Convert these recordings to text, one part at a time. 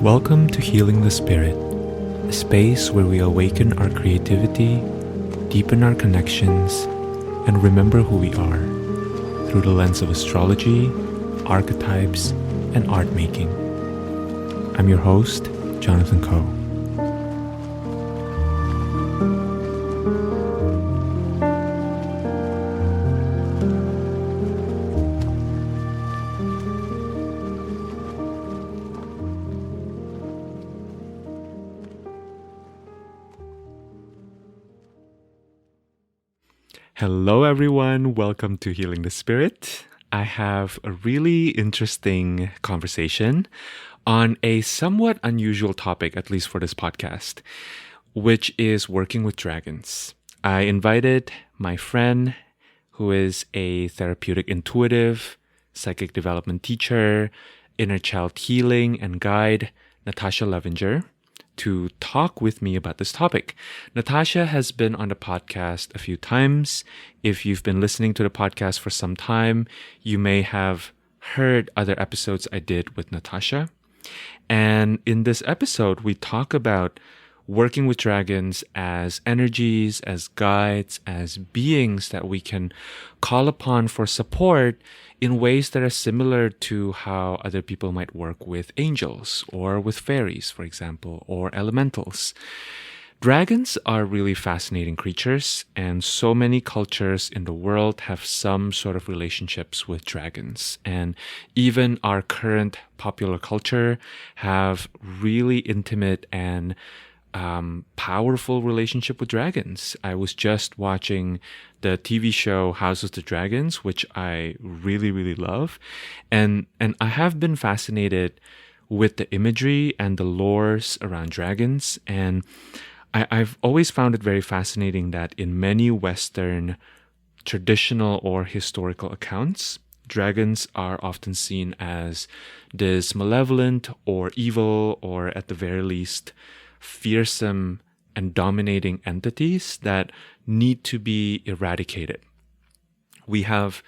Welcome to Healing the Spirit, a space where we awaken our creativity, deepen our connections, and remember who we are through the lens of astrology, archetypes, and art making. I'm your host, Jonathan Coe. Hello, everyone. Welcome to Healing the Spirit. I have a really interesting conversation on a somewhat unusual topic, at least for this podcast, which is working with dragons. I invited my friend, who is a therapeutic intuitive, psychic development teacher, inner child healing and guide, Natasha Levinger, to talk with me about this topic. Natasha has been on the podcast a few times. If you've been listening to the podcast for some time, you may have heard other episodes I did with Natasha. And in this episode, we talk about working with dragons as energies, as guides, as beings that we can call upon for support in ways that are similar to how other people might work with angels or with fairies, for example, or elementals. Dragons are really fascinating creatures, and so many cultures in the world have some sort of relationships with dragons. And even our current popular culture have really intimate and powerful relationship with dragons. I was just watching the TV show House of the Dragons, which I really, really love. And I have been fascinated with the imagery and the lores around dragons. And I've always found it very fascinating that in many Western traditional or historical accounts, dragons are often seen as this malevolent or evil, or at the very least, fearsome and dominating entities that need to be eradicated. We have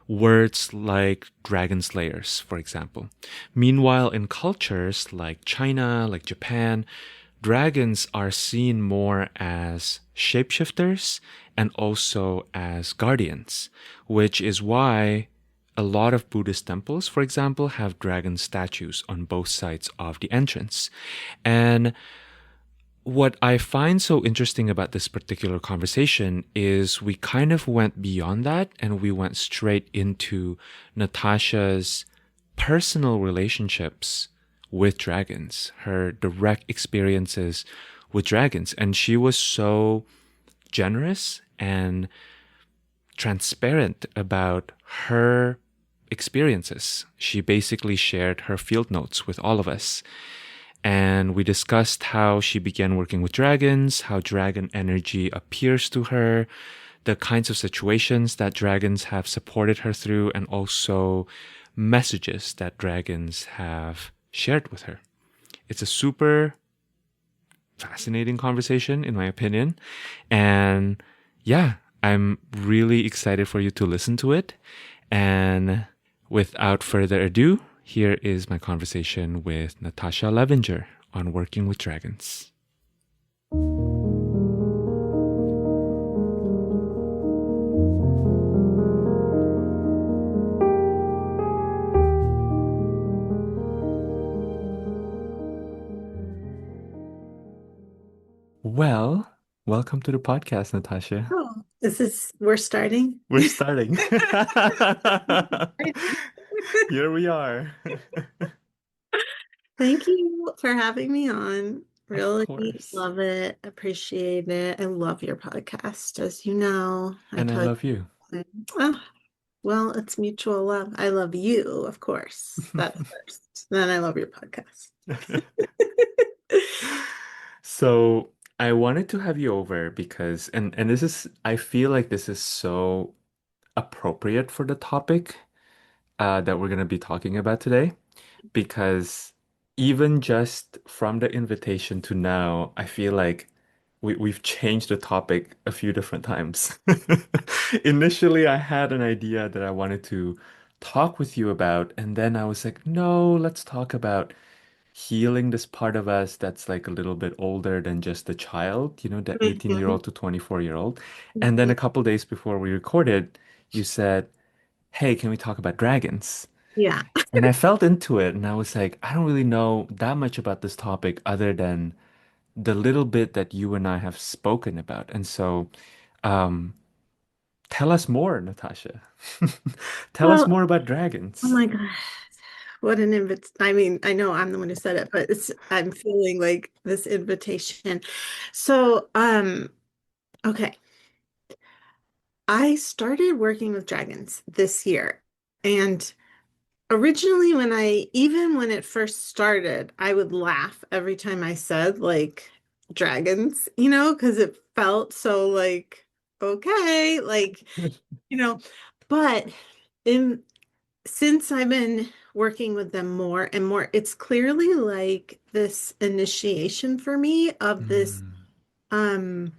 words like dragon slayers, for example. Meanwhile, in cultures like China, like Japan, dragons are seen more as shapeshifters and also as guardians, which is why a lot of Buddhist temples, for example, have dragon statues on both sides of the entrance. And what I find so interesting about this particular conversation is we kind of went beyond that and we went straight into Natasha's personal relationships with dragons, her direct experiences with dragons. And she was so generous and transparent about her experiences. She basically shared her field notes with all of us. And we discussed how she began working with dragons, how dragon energy appears to her, the kinds of situations that dragons have supported her through, and also messages that dragons have shared with her. It's a super fascinating conversation, in my opinion. And yeah, I'm really excited for you to listen to it. And without further ado, here is my conversation with Natasha Levinger on working with dragons. Well, welcome to the podcast, Natasha. Oh, we're starting. We're starting. Here we are. Thank you for having me on. Of Really course. love it. Appreciate it. I love your podcast. As you know, I And I tell love you. you, oh, well, it's mutual love. I love you, of course. That's first. Then I love your podcast. So I wanted to have you over because, and this is, I feel like this is so appropriate for the topic that we're going to be talking about today, because even just from the invitation to now, I feel like we've changed the topic a few different times. Initially, I had an idea that I wanted to talk with you about, and then I was like, no, let's talk about healing this part of us that's like a little bit older than just the child, the 18-year-old to 24-year-old. And then Mhm. a couple days before we recorded, you said, "Hey, can we talk about dragons?" Yeah. And I felt into it and I was like, I don't really know that much about this topic other than the little bit that you and I have spoken about. And so, um, tell us more, Natasha. Tell us Well, more about oh dragons. my God. What an invite. I mean, I know I'm the one who said it, but I'm feeling like this invitation. So, okay. I started working with dragons this year. And originally, even when it first started, I would laugh every time I said like dragons, because it felt so like, okay, like, you know, but in since I've been working with them more and more, it's clearly like this initiation for me of Mm, um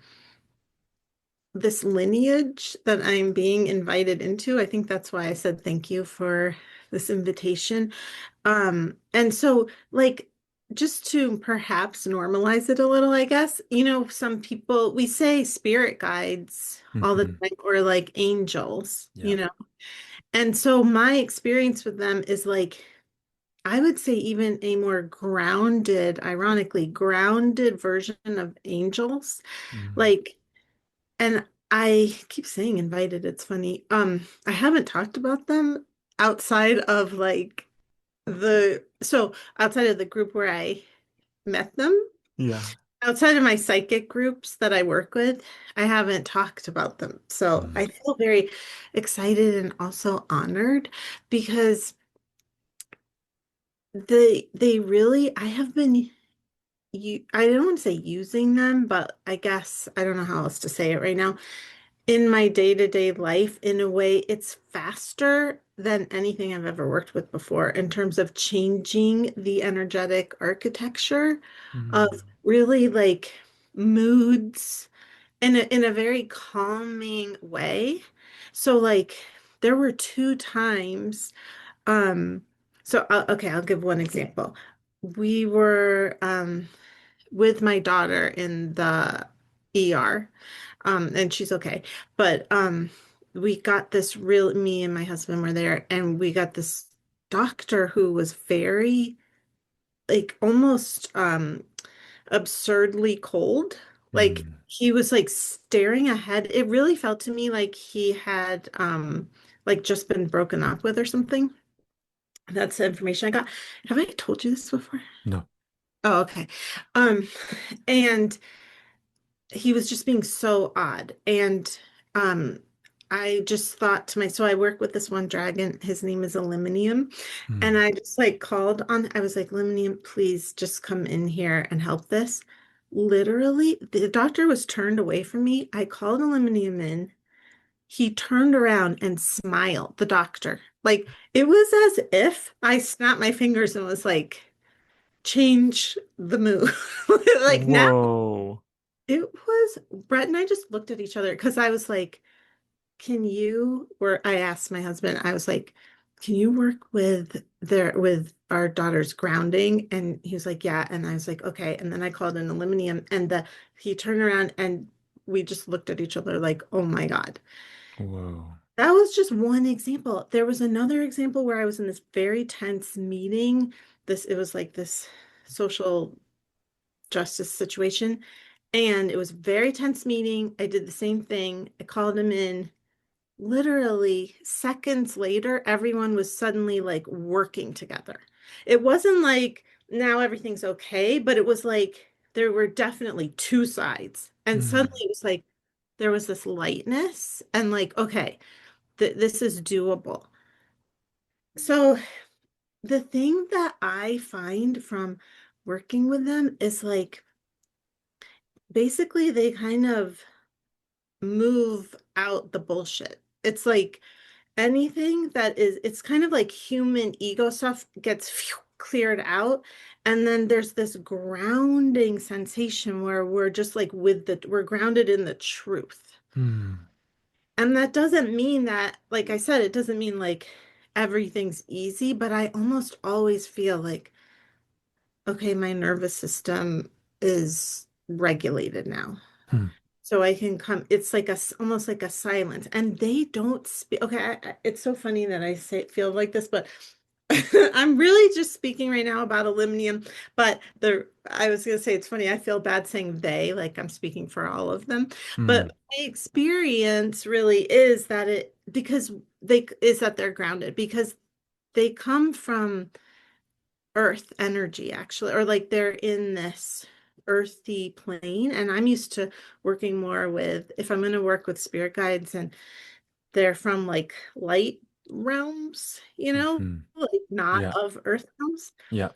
this lineage that I'm being invited into. I think that's why I said thank you for this invitation. And so like just to perhaps normalize it a little, I guess, some people we say spirit guides all the mhm. time or like angels, Yeah. And so my experience with them is like I would say even a more grounded, ironically, grounded version of angels. Mm, Like, and I keep saying invited, it's funny. I haven't talked about them outside of like outside of the group where I met them, yeah. outside of my psychic groups that I work with, I haven't talked about them. So Mm, I feel very excited and also honored because they really I have been I don't want to say using them, but I guess I don't know how else to say it right now. In my day-to-day life, in a way, it's faster than anything I've ever worked with before in terms of changing the energetic architecture of mm, really like moods in a very calming way. So like there were two times um okay, I'll give one example. We were with my daughter in the ER, and she's okay. But we got this real, me and my husband were there, and we got this doctor who was very, like, almost absurdly cold. Like, mm. he was like staring ahead. It really felt to me like he had, like, just been broken up with or something. That's the information I got. Have I told you this before? No. Oh, okay. Um, and he was just being so odd. And um I just thought to myself, so I work with this one dragon, his name is Aluminium. And Mm. I just like called on, I was like, Aluminium, please just come in here and help this. Literally, the doctor was turned away from me. I called Aluminium in. He turned around and smiled, the doctor. Like it was as if I snapped my fingers and was like, change the mood. Like now Whoa. it was Brett and I just looked at each other because I was like, can you, or I asked my husband, I was like, can you work with our daughter's grounding? And he was like, yeah. And I was like, okay. And then I called in aluminum and he turned around and we just looked at each other like, oh my God. Whoa. That was just one example. There was another example where I was in this very tense meeting. It was like this social justice situation. And it was a very tense meeting. I did the same thing. I called him in. Literally seconds later, everyone was suddenly like working together. It wasn't like now everything's okay, but it was like there were definitely two sides. And Mm, suddenly it was like there was this lightness and like, okay, this is doable. So the thing that I find from working with them is like basically they kind of move out the bullshit. It's like anything that is, it's kind of like human ego stuff gets cleared out. And then there's this grounding sensation where we're just like we're grounded in the truth. mm, And that doesn't mean that, like I said, it doesn't mean like everything's easy, but I almost always feel like okay, my nervous system is regulated now. Hmm. So I can come, it's like almost like a silence. And they don't speak. Okay, it's so funny that I say feel like this, but I'm really just speaking right now about aluminum. But I was gonna say it's funny, I feel bad saying they, like I'm speaking for all of them. Hmm. But my experience really is that it because they is that they're grounded because they come from earth energy actually, or like they're in this earthy plane. And I'm used to working more with, if I'm going to work with spirit guides, and they're from like light realms, Hmm. like not Yeah. of earth realms. Yeah.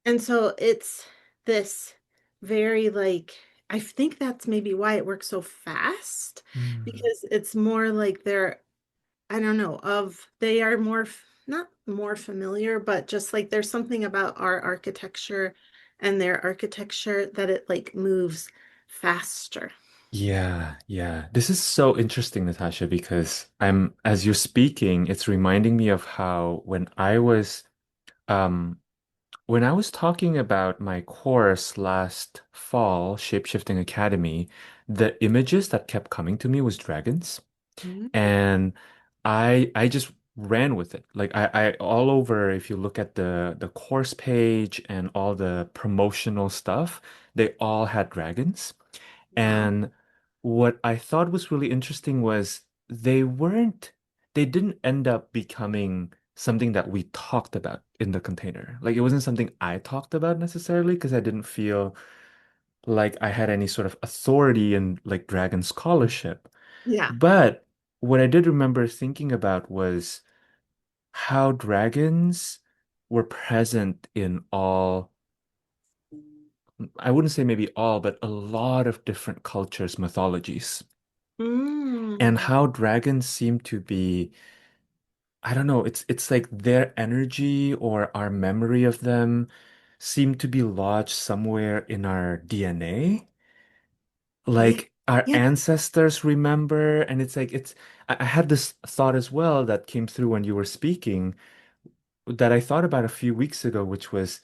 And so it's this very like, I think that's maybe why it works so fast, Hmm. because it's more like they're, I don't know, they are more, not more familiar, but just like there's something about our architecture and their architecture that it like moves faster. Yeah, yeah. This is so interesting, Natasha, because as you're speaking, it's reminding me of how um when I was talking about my course last fall, Shapeshifting Academy, the images that kept coming to me was dragons. Mhm. And I just ran with it. Like I all over, if you look at the course page and all the promotional stuff, they all had dragons. Wow. And what I thought was really interesting was they didn't end up becoming something that we talked about in the container. Like it wasn't something I talked about necessarily because I didn't feel like I had any sort of authority in like dragon scholarship. Yeah. But what I did remember thinking about was how dragons were present in I wouldn't say maybe all, but a lot of different cultures, mythologies, and Mm. how dragons seem to be, I don't know, it's like their energy or our memory of them seem to be lodged somewhere in our DNA. Yeah. Like our Yeah. ancestors remember, and it's like I had this thought as well that came through when you were speaking that I thought about a few weeks ago, which was,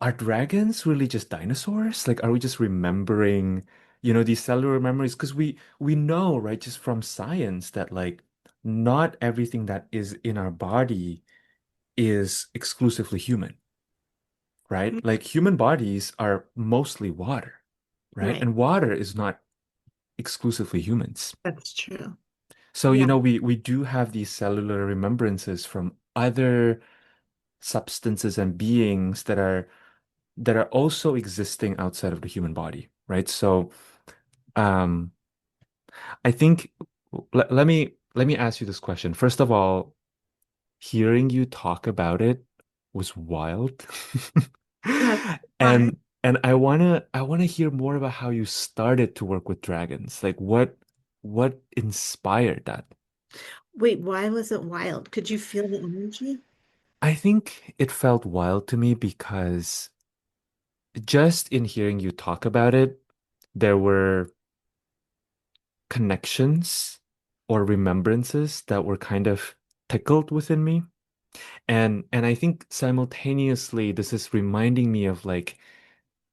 are dragons really just dinosaurs? Like, are we just remembering, these cellular memories? Because we know, right, just from science that like not everything that is in our body is exclusively human, right? Mm. Like human bodies are mostly water, right? Right. And water is not exclusively humans. That's true. So, Yeah. we do have these cellular remembrances from other substances and beings that are also existing outside of the human body, right? So, um, I think let me ask you this question. First of all, hearing you talk about it was wild. Yeah. Why? And I wanna hear more about how you started to work with dragons. Like what inspired that? Wait, why was it wild? Could you feel the energy? I think it felt wild to me because just in hearing you talk about it, there were connections or remembrances that were kind of tickled within me. And I think simultaneously this is reminding me of like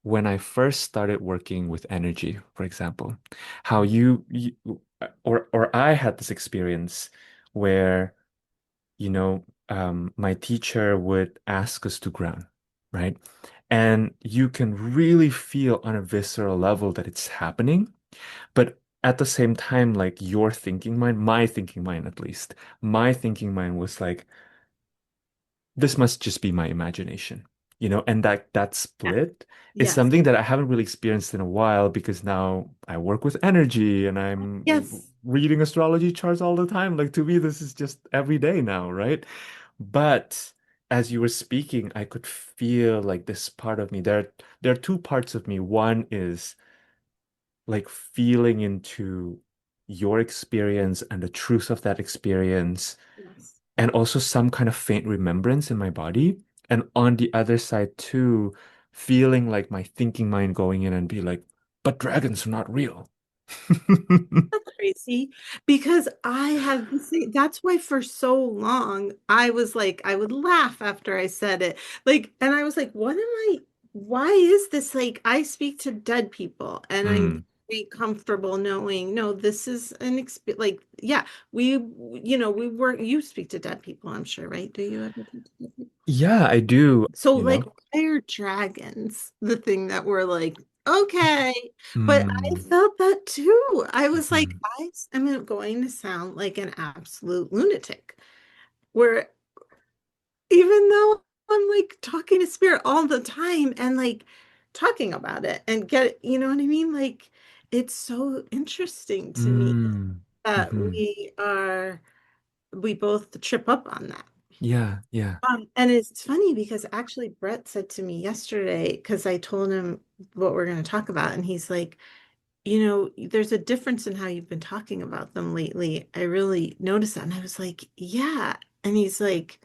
when I first started working with energy, for example, how you or I had this experience where my teacher would ask us to ground, right? And you can really feel on a visceral level that it's happening. But at the same time, like your thinking mind, my thinking mind at least, my thinking mind was like, this must just be my imagination, and that Yeah. split is Yes. something that I haven't really experienced in a while because now I work with energy and I'm Yes. reading astrology charts all the time. Like to me, this is just every day now, right? But as you were speaking, I could feel like this part of me. There are two parts of me. One is like feeling into your experience and the truth of that experience, Yes. and also some kind of faint remembrance in my body. And on the other side, too, feeling like my thinking mind going in and be like, but dragons are not real. That's crazy because I have the same, that's why for so long I was like, I would laugh after I said it. Like, and I was like, what am I? why is this like I speak to dead people and I'm Mm. very comfortable knowing, no, this is an experience. Like, yeah, we work, you speak to dead people, I'm sure, right? Do you ever talk to dead people? Yeah, I do, So, you like, know. why are dragons the thing that we're like, okay? But I Mm. felt that too. I was like, Mhm. I am going to sound like an absolute lunatic. Where even though I'm like talking to spirit all the time and like talking about it and you know what I mean? Like it's so interesting to me Mm. that Mhm. we both trip up on that. Yeah, yeah. And it's funny because actually Brett said to me yesterday, because I told him what we're going to talk about, and he's like, there's a difference in how you've been talking about them lately. I really noticed that. And I was like, yeah. And he's like,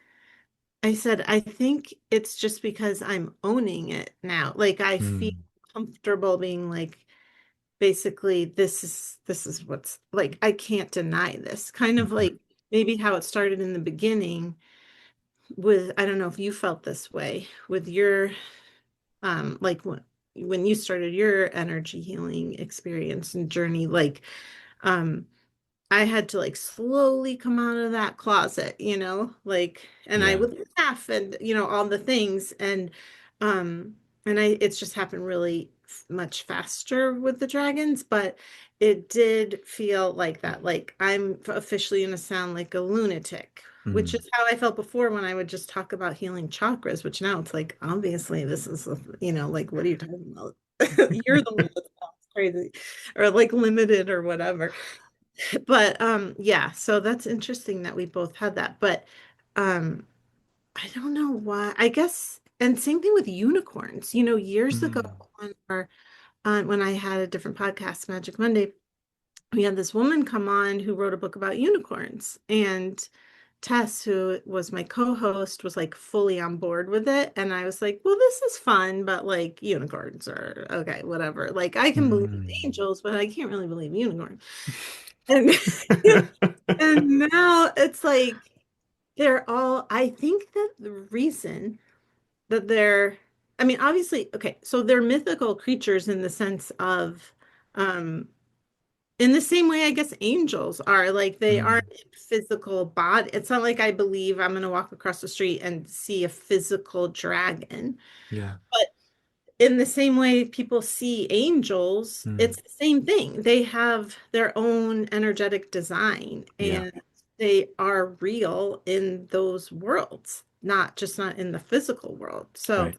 I said, I think it's just because I'm owning it now. Like I feel Mm. comfortable being like, basically, this is what's like, I can't deny this. Kind of Mhm. like maybe how it started in the beginning with, I don't know if you felt this way with your like when you started your energy healing experience and journey, like um I had to like slowly come out of that closet, like, and I Yeah. would laugh and, all the things. Um, and it's just happened really much faster with the dragons, but it did feel like that. Like I'm officially going to sound like a lunatic, which Mm. is how I felt before when I would just talk about healing chakras, which now it's like, obviously, this is, like, what are you talking about? You're the one that sounds crazy or like limited or whatever. But yeah, so that's interesting that we both had that. But um I don't know why. I guess and same thing with unicorns. Years ago Mm. when I had a different podcast, Magic Monday, we had this woman come on who wrote a book about unicorns. And Tess, who was my co-host, was like fully on board with it. And I was like, well, this is fun, but like unicorns are okay, whatever. Like I can believe Mm. angels, but I can't really believe unicorns. And and now it's like I think that the reason that I mean, obviously, okay, so they're mythical creatures in the sense of, um, in the same way, I guess angels are like they aren't Mm. in physical body. It's not like I believe I'm going to walk across the street and see a physical dragon. Yeah. But in the same way people see angels, Mm. it's the same thing. They have their own energetic design Yeah. and they are real in those worlds, not in the physical world. So Right.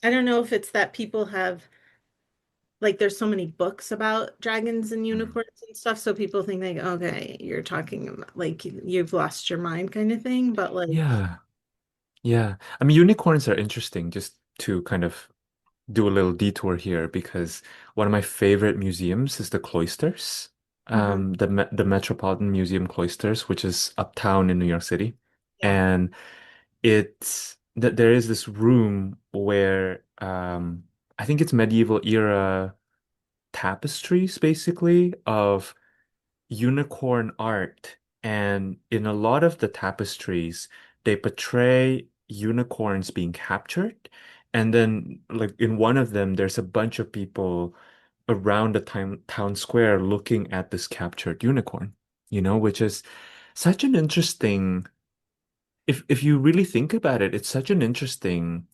I don't know if it's that people have like there's so many books about dragons and Mm. unicorns and stuff, so people think like, okay, you're talking about like you've lost your mind kind of thing, but like Yeah. Yeah. I mean, unicorns are interesting just to kind of do a little detour here because one of my favorite museums is the Cloisters, uh-huh, the Metropolitan Museum Cloisters, which is uptown in New York City. yeah, And it's that there is this room where I think it's medieval era tapestries basically of unicorn art. And in a lot of the tapestries, they portray unicorns being captured. And then, like in one of them, there's a bunch of people around the town square looking at this captured unicorn, which is such an interesting, if you really think about it, it's such an interesting,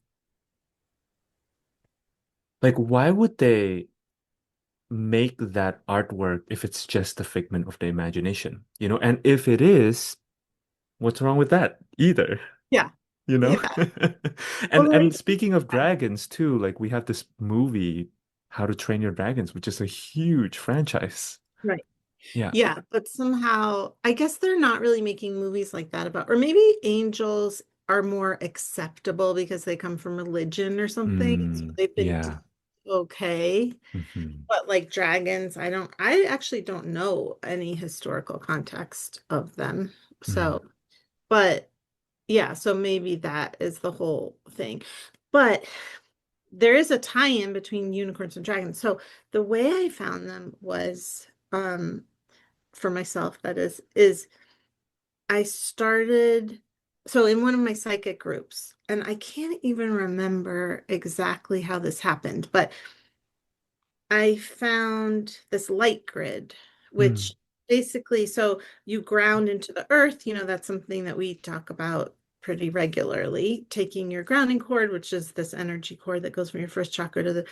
like, why would they make that artwork if it's just a figment of the imagination, And if it is, what's wrong with that either, yeah, you know? yeah. And Well, and like, speaking of yeah, dragons too, like we have this movie, How to Train Your Dragons, which is a huge franchise. right. Yeah. Yeah, but somehow I guess they're not really making movies like that about, or maybe angels are more acceptable because they come from religion or something. So Mm, they've been yeah. okay. Hmm. But like dragons, I actually don't know any historical context of them. Mm, So, but yeah, so maybe that is the whole thing. But there is a tie-in between unicorns and dragons. So the way I found them was, for myself, that is I started. so in one of my psychic groups, and I can't even remember exactly how this happened, but I found this light grid, which Mm, basically, so you ground into the earth, that's something that we talk about pretty regularly, taking your grounding cord, which is this energy cord that goes from your first chakra to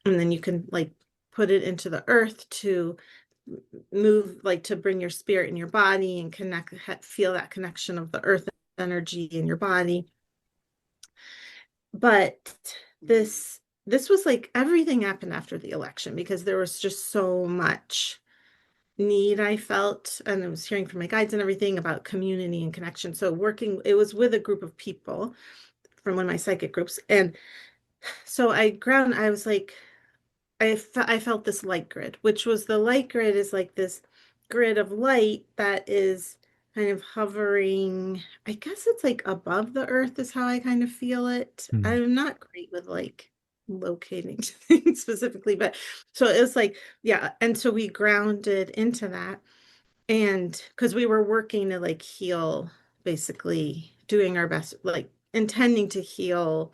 and then you can like put it into the earth to move, like to bring your spirit in your body and feel that connection of the earth energy in your body. But this was like everything happened after the election because there was just so much need I felt, and I was hearing from my guides and everything about community and connection. So it was with a group of people from one of my psychic groups. And so I was like, I felt this light grid, which was the light grid is like this grid of light that is kind of hovering. I guess it's like above the earth is how I kind of feel it. mm, I'm not great with like locating things specifically, but so it was like, yeah. And so we grounded into that. And because we were working to like heal, basically doing our best, like intending to heal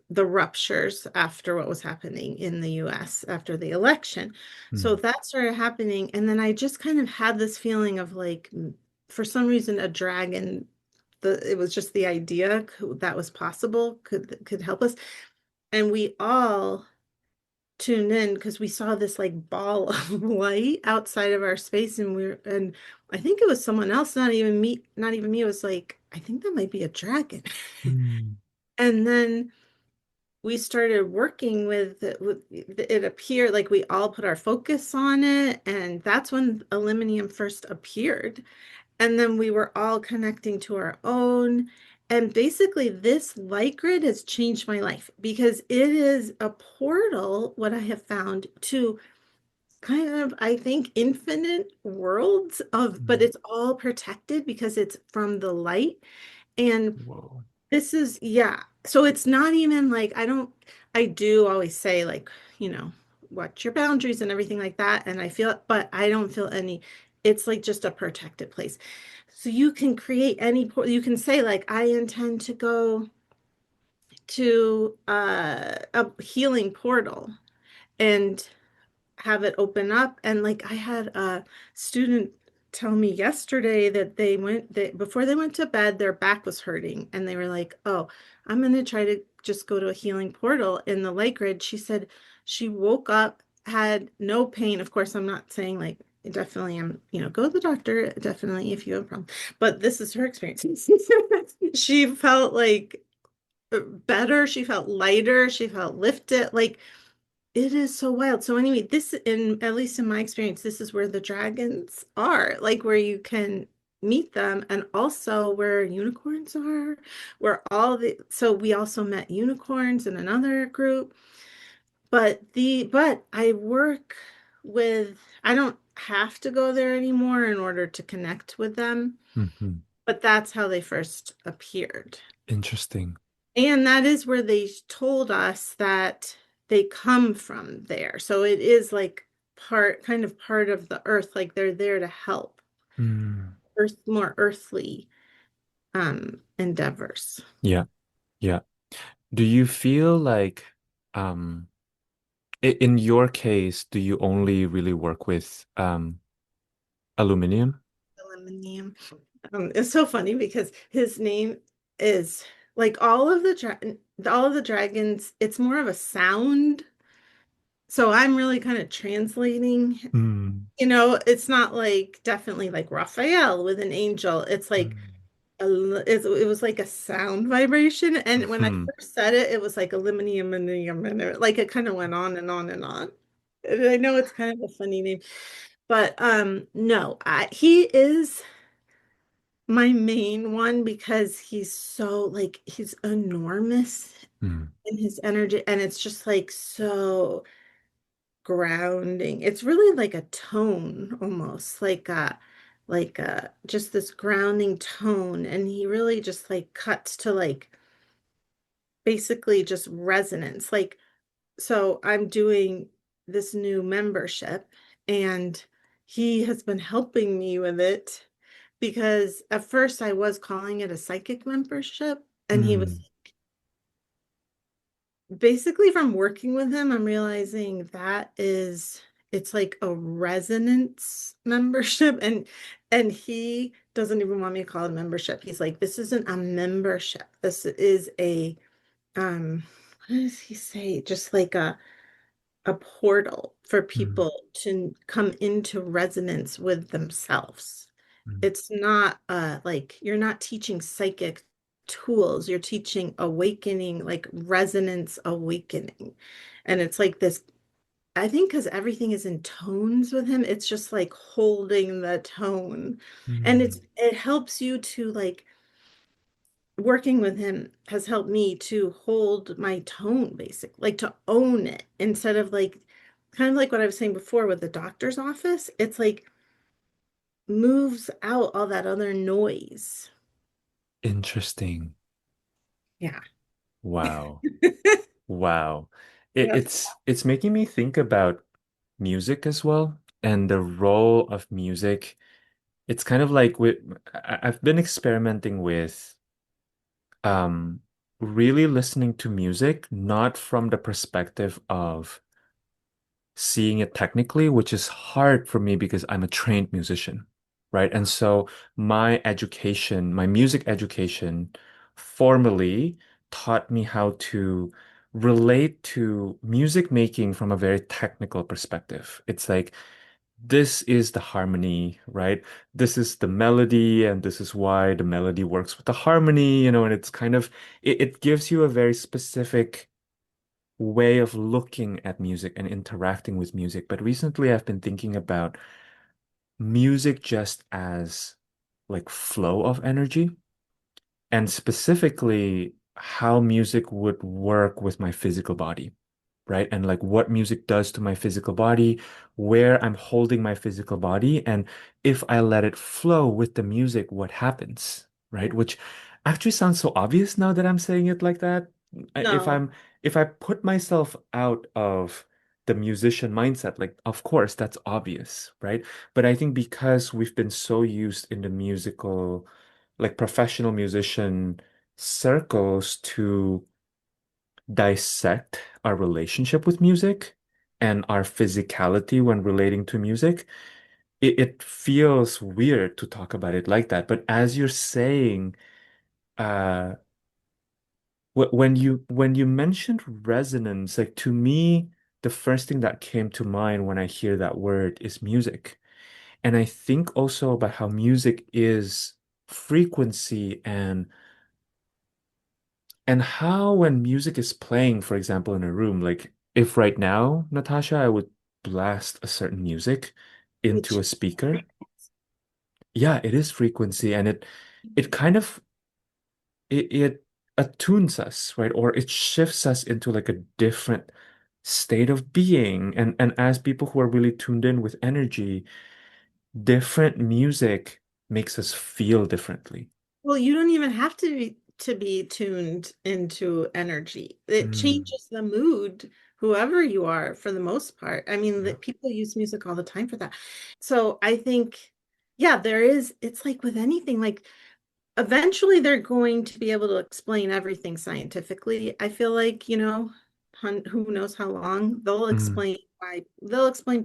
the ruptures after what was happening in the US after the election. So mm, that started happening. And then I just kind of had this feeling of like, for some reason, a dragon, it was just the idea that was possible, could help us. And we all tuned in because we saw this like ball of light outside of our space and I think it was someone else, not even me. It was like, I think that might be a dragon. mm, And then we started working with it appeared like we all put our focus on it, and that's when aluminum first appeared. And then we were all connecting to our own. And basically, this light grid has changed my life because it is a portal, what I have found, to kind of, I think, infinite worlds but mm. it's all protected because it's from the light. And Whoa. this is, yeah. So it's not even like I do always say, like, watch your boundaries and everything like that. And but I don't feel it's like just a protected place. So you can create you can say, like, I intend to go to a healing portal and have it open up. And like I had a student tell me yesterday that before they went to bed, their back was hurting. And they were like, oh, I'm going to try to just go to a healing portal in the light grid. She said she woke up, had no pain. Of course, I'm not saying like, definitely am, go to the doctor, definitely if you have a problem. But this is her experience. She felt like better. She felt lighter. She felt lifted. Like, it is so wild. So anyway, at least in my experience, this is where the dragons are, like where you can meet them, and also where unicorns are, so we also met unicorns in another group. But I don't have to go there anymore in order to connect with them, Mhm. but that's how they first appeared. Interesting. And that is where they told us that they come from there. So it is like kind of part of the earth, like they're there to help Mm. more earthly endeavors. Yeah, yeah. Do you feel like, um, in your case, do you only really work with aluminum? Aluminum. It's so funny because his name is like all of the dragons, it's more of a sound. So I'm really kind of translating. Mm. It's not like definitely like Raphael with an angel. It's like Mm. it was like a sound vibration. And when I Mhm. first said it, it was like aluminum, aluminum, and like it kind of went on and on and on. And I know it's kind of a funny name, but no, he is my main one because he's so like he's enormous Mm. in his energy, and it's just like so grounding. It's really like a tone almost, like just this grounding tone. And he really just like cuts to like basically just resonance. Like, so I'm doing this new membership and he has been helping me with it. because at first I was calling it a psychic membership, and he was Mm, basically, from working with him, I'm realizing that it's like a resonance membership, and he doesn't even want me to call it a membership. He's like, this isn't a membership. This is a what does he say? Just like a portal for mm, people to come into resonance with themselves. mm, It's not like you're not teaching psychic tools, you're teaching awakening, like resonance awakening. And it's like this, I think because everything is in tones with him, it's just like holding the tone. And mm. it helps you to like working with him has helped me to hold my tone, basically, like to own it instead of like kind of like what I was saying before with the doctor's office. It's like moves out all that other noise. Interesting. Yeah. Wow. Wow. Yep. It's making me think about music as well and the role of music. It's kind of like I've been experimenting with um really listening to music, not from the perspective of seeing it technically, which is hard for me because I'm a trained musician, right? And so my education, my music education formally taught me how to relate to music making from a very technical perspective. It's like this is the harmony, right? This is the melody, and this is why the melody works with the harmony, and it's kind of it gives you a very specific way of looking at music and interacting with music. But recently I've been thinking about music just as like flow of energy and specifically how music would work with my physical body, right? And like what music does to my physical body, where I'm holding my physical body, and if I let it flow with the music, what happens, right? Which actually sounds so obvious now that I'm saying it like that. If No. if I put myself out of the musician mindset, like of course that's obvious, right? But I think because we've been so used in the musical, like professional musician circles to dissect our relationship with music and our physicality when relating to music, it feels weird to talk about it like that. But as you're saying, uh, when you mentioned resonance, like to me, the first thing that came to mind when I hear that word is music. And I think also about how music is frequency and how when music is playing, for example, in a room, like if right now, Natasha, I would blast a certain music into Which a speaker. Yeah, it is frequency and it kind of it attunes us, right? Or it shifts us into like a different state of being. And as people who are really tuned in with energy, different music makes us feel differently. well, you don't even have to be tuned into energy. It Mm, changes the mood, whoever you are, for the most part. I mean, yeah. that people use music all the time for that. So I think, yeah, there is, it's like with anything, like eventually they're going to be able to explain everything scientifically. I feel like, who knows how long Mm, they'll explain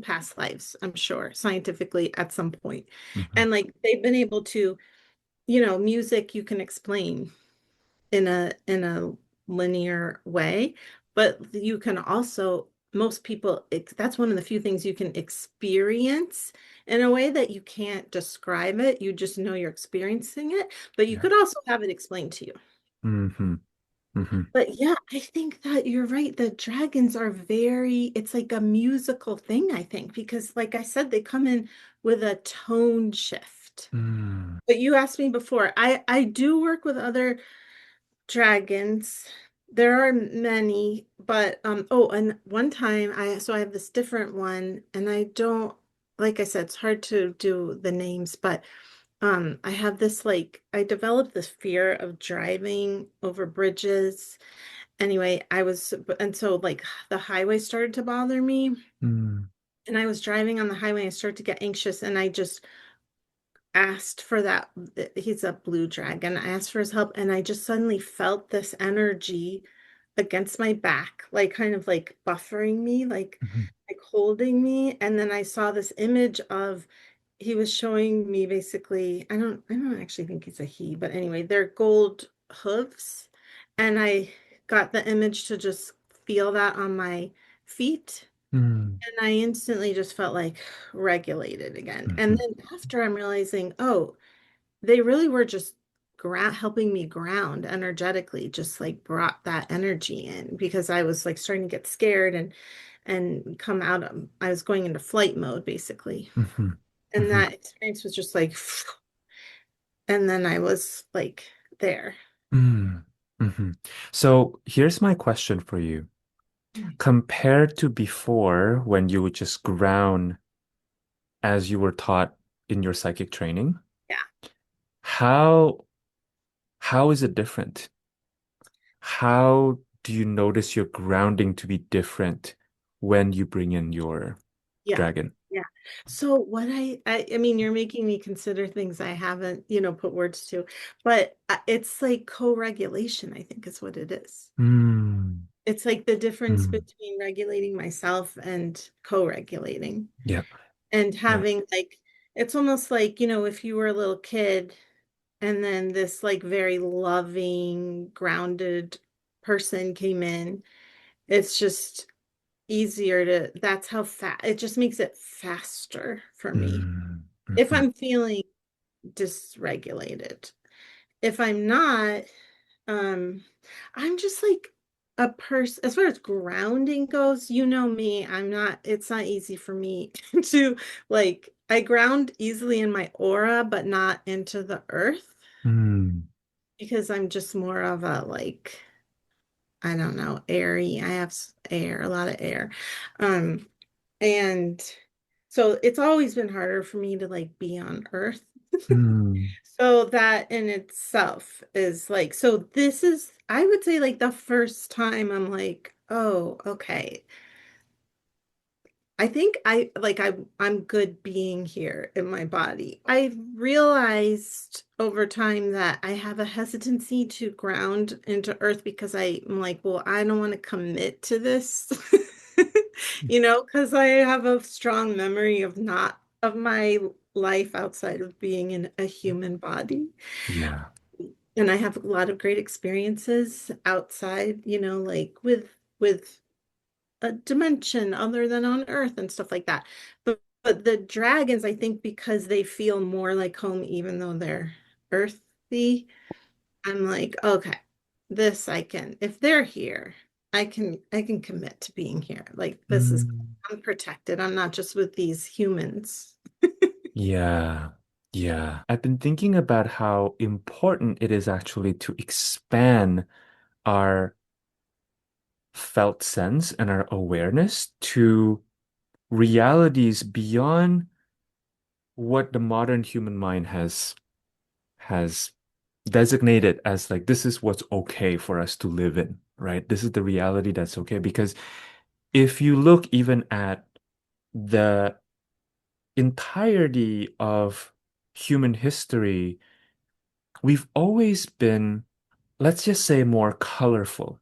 past lives, I'm sure, scientifically at some point. mhm. And like they've been able to, music you can explain in a linear way, but you can also most people that's one of the few things you can experience in a way that you can't describe it. You just know you're experiencing it, but you Yeah. could also have it explained to you. Hmm. Hmm. But yeah, I think that you're right. The dragons are it's like a musical thing, I think, because like I said, they come in with a tone shift. Mm, But you asked me before, I do work with other dragons. There are many, but oh, and one time I have this different one, and I don't, like I said, it's hard to do the names, but I have this, like, I developed this fear of driving over bridges. Anyway, and so like the highway started to bother me, mm, and I was driving on the highway and I started to get anxious, and I just asked for that. He's a blue dragon. I asked for his help, and I just suddenly felt this energy against my back, like kind of like buffering me, Mhm. like holding me. And then I saw this image of he was showing me basically, I don't actually think it's a he, but anyway, they're gold hooves. And I got the image to just feel that on my feet. Mm, And I instantly just felt like regulated again. And mhm, then after I'm realizing, oh, they really were just helping me ground energetically, just like brought that energy in because I was like starting to get scared and come out of, I was going into flight mode basically. mhm, And mhm, that experience was just like, and then I was like there. mm, mhm. So here's my question for you. Compared to before, when you would just ground as you were taught in your psychic training, Yeah. how how is it different? How do you notice your grounding to be different when you bring in your Yeah. dragon? Yeah. So what I mean, you're making me consider things I haven't, put words to, but it's like co-regulation, I think is what it is. Mm, It's like the difference mm, between regulating myself and co-regulating yeah, and yeah. having like it's almost like, if you were a little kid and then this like very loving, grounded person came in, it's just easier to that's how fast it just makes it faster for me. Mm, If mhm, I'm feeling dysregulated. If I'm not, um, I'm just like a person, as far as grounding goes, you know me, it's not easy for me to I ground easily in my aura, but not into the earth mm, because I'm just more of a I don't know, airy. I have air, a lot of air. Um, and so it's always been harder for me to be on earth. mm, So that in itself is so this is, I would say, like the first time I'm like, oh, okay. I think I'm good being here in my body. I realized over time that I have a hesitancy to ground into earth because I'm like, well, I don't want to commit to this. Because I have a strong memory of not of my life outside of being in a human body. yeah. And I have a lot of great experiences outside, with a dimension other than on Earth and stuff like that. But the dragons, I think, because they feel more like home, even though they're earthy, I'm like, okay, this I can, if they're here, I can commit to being here. Like this is Mm, I'm protected. I'm not just with these humans. yeah. Yeah. I've been thinking about how important it is actually to expand our felt sense and our awareness to realities beyond what the modern human mind has designated as like this is what's okay for us to live in, right? This is the reality that's okay. Because if you look even at the entirety of human history, we've always been, let's just say, more colorful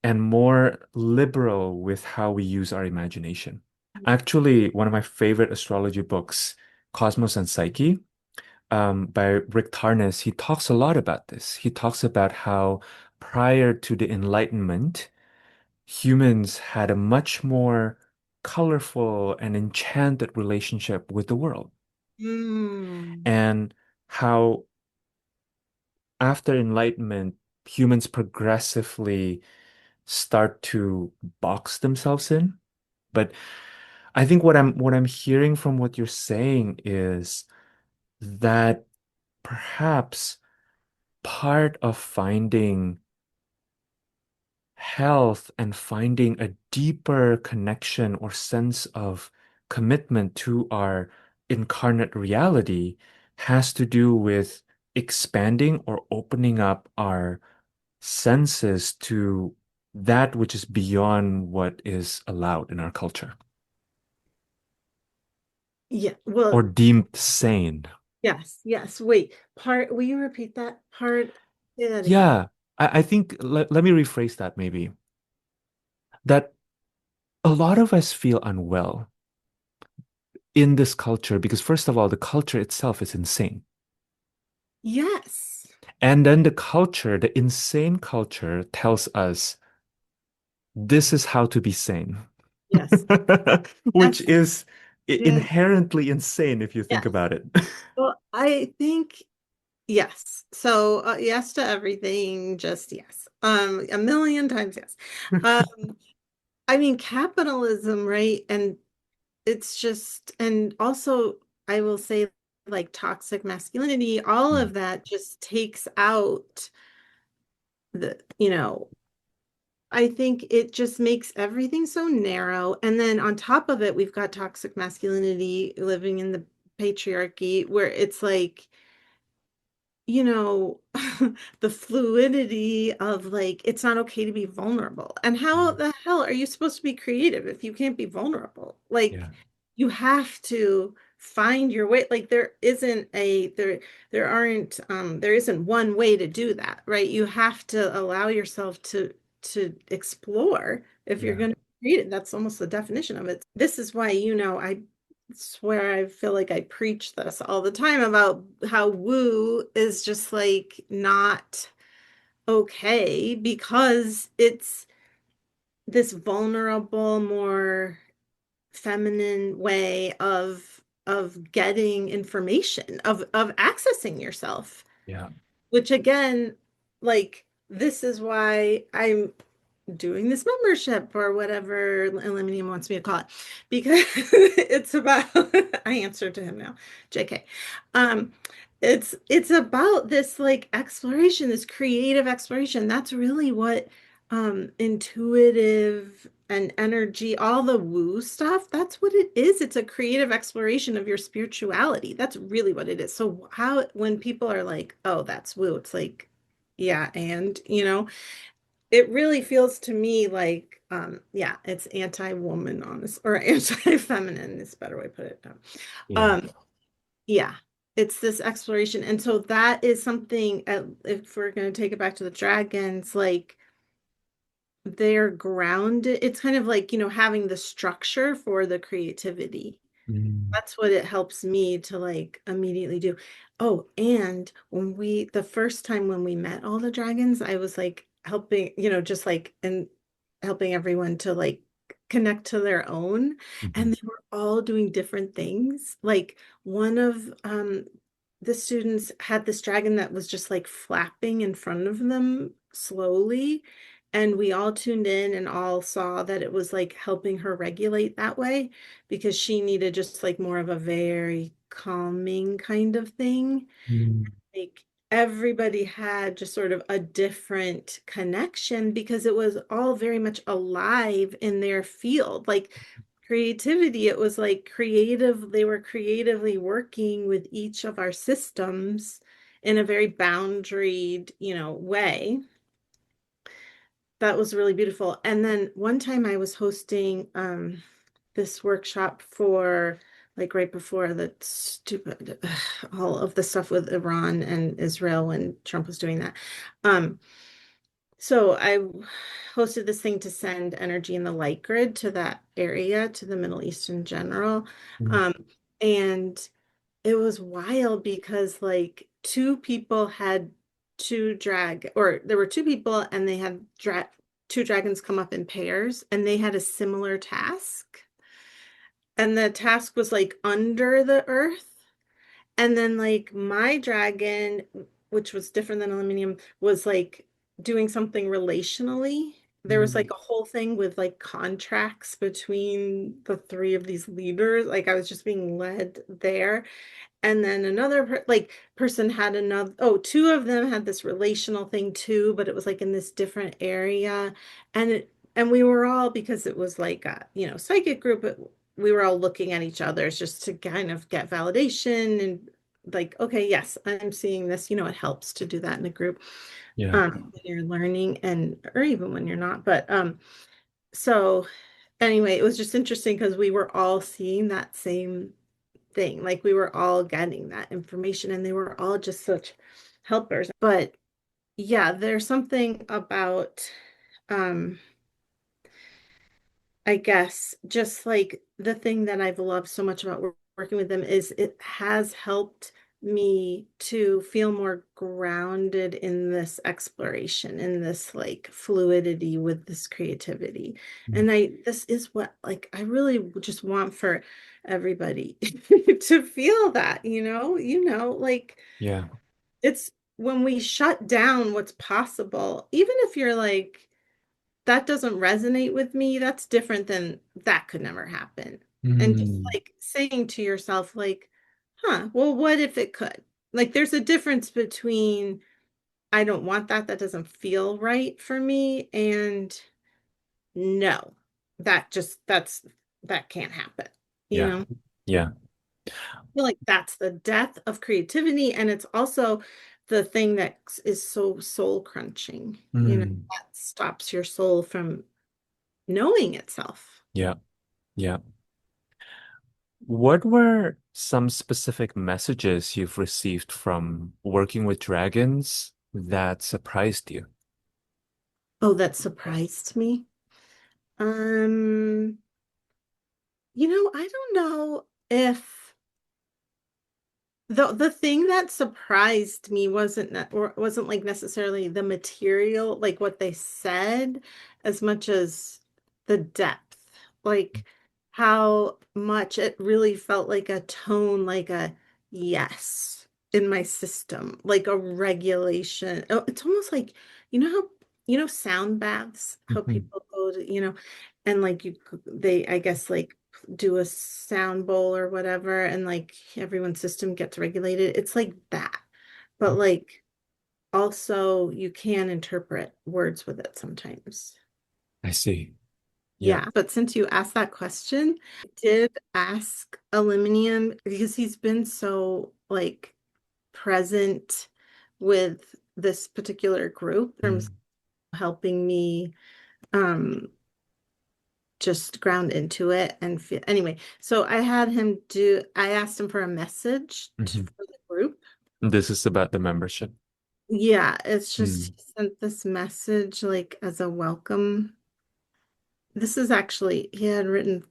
and more liberal with how we use our imagination. Actually, one of my favorite astrology books, Cosmos and Psyche, by Rick Tarnas, he talks a lot about this. He talks about how prior to the Enlightenment, humans had a much more colorful and enchanted relationship with the world. Mm. And how after Enlightenment, humans progressively start to box themselves in. But I think what I'm hearing from what you're saying is that perhaps part of finding health and finding a deeper connection or sense of commitment to our incarnate reality has to do with expanding or opening up our senses to that which is beyond what is allowed in our culture Yeah, or well, deemed sane. Yes, yes. Wait, will you repeat that part? Say that again. Yeah, I think let me rephrase that maybe. That a lot of us feel unwell in this culture because, first of all, the culture itself is insane. Yes. And then the culture, the insane culture, tells us this is how to be sane, Yes. which Yes. is Yes. inherently insane if you think Yes. about it. Well, I think yes. So, yes to everything, just yes. A million times yes. Um, I mean, capitalism, right? And it's just, and also, I will say, like toxic masculinity, all Mm, of that just takes out the. I think it just makes everything so narrow. And then on top of it, we've got toxic masculinity living in the patriarchy where it's like, you know, the fluidity of like, it's not okay to be vulnerable. And how mm, the hell are you supposed to be creative if you can't be vulnerable? Like, yeah, you have to find your way. Like, there isn't one way to do that, right? You have to allow yourself to explore if you're yeah, going to create it. That's almost the definition of it. This is why, I swear I feel like I preach this all the time about how woo is just like not okay because it's this vulnerable, more feminine way of getting information, of accessing yourself, yeah. which again, like this is why I'm doing this membership or whatever Aluminum wants me to call it because it's about I answer to him now, JK. um it's about this like exploration, this creative exploration. That's really what intuitive and energy, all the woo stuff, that's what it is. It's a creative exploration of your spirituality. That's really what it is. So how when people are like, oh, that's woo, it's like, yeah, and it really feels to me like, yeah, it's anti-woman, honest, or anti-feminine is a better way to put it. Yeah. Um, yeah, it's this exploration. And so that is something, if we're going to take it back to the dragons, like they're grounded. It's kind of like, having the structure for the creativity. Mm, That's what it helps me to like immediately do. Oh, and the first time when we met all the dragons, I was like helping, just like, and helping everyone to like connect to their own. mhm, And they were all doing different things. Like one of the students had this dragon that was just like flapping in front of them slowly. And we all tuned in and all saw that it was like helping her regulate that way because she needed just like more of a very calming kind of thing. mm, Like everybody had just sort of a different connection because it was all very much alive in their field. Like creativity, it was like creative, they were creatively working with each of our systems in a very boundaried, way. That was really beautiful. And then one time I was hosting this workshop for like right before the stupid all of the stuff with Iran and Israel when Trump was doing that. Um, so I hosted this thing to send energy in the light grid to that area, to the Middle East in general. mm, Um, and it was wild because like two people had or there were two people and they had two dragons come up in pairs and they had a similar task. And the task was like under the earth. And then like my dragon, which was different than aluminum, was like doing something relationally. There was mm, like a whole thing with like contracts between the three of these leaders. Like I was just being led there. And then another person had two of them had this relational thing too, but it was like in this different area. And we were all, because it was like a, psychic group, we were all looking at each other just to kind of get validation and like, okay, yes, I'm seeing this. It helps to do that in a group, yeah. when you're learning or even when you're not. But so anyway, it was just interesting because we were all seeing that same thing. Like we were all getting that information and they were all just such helpers. But yeah, there's something about um I guess just like the thing that I've loved so much about working with them is it has helped me to feel more grounded in this exploration, in this like fluidity with this creativity. Mm. And this is what like I really just want for everybody to feel that, like Yeah. it's when we shut down what's possible, even if you're like, that doesn't resonate with me, that's different than that could never happen. And just Mm. like saying to yourself, like, huh, well, what if it could? Like, there's a difference between I don't want that, that doesn't feel right for me, and no, that can't happen. Yeah. I Yeah. feel like that's the death of creativity, and it's also the thing that is so soul crunching, Mm. that stops your soul from knowing itself. Yeah. Yeah. What were some specific messages you've received from working with dragons that surprised you? Oh, that surprised me. Um, I don't know if the thing that surprised me wasn't like necessarily the material, like what they said, as much as the depth, like how much it really felt like a tone, like a yes in my system, like a regulation. Oh, it's almost like how sound baths, how Mhm. people go to, and like they I guess like do a sound bowl or whatever and like everyone's system gets regulated. It's like that. But like also you can interpret words with it sometimes. I see. Yeah. Yeah. But since you asked that question, I did ask Aluminium because he's been so like present with this particular group in terms Mm. of helping me um just ground into it and feel anyway. So I asked him for a message Mhm. for the group. This is about the membership. Yeah, it's just Mm. he sent this message like as a welcome. This is actually, he had written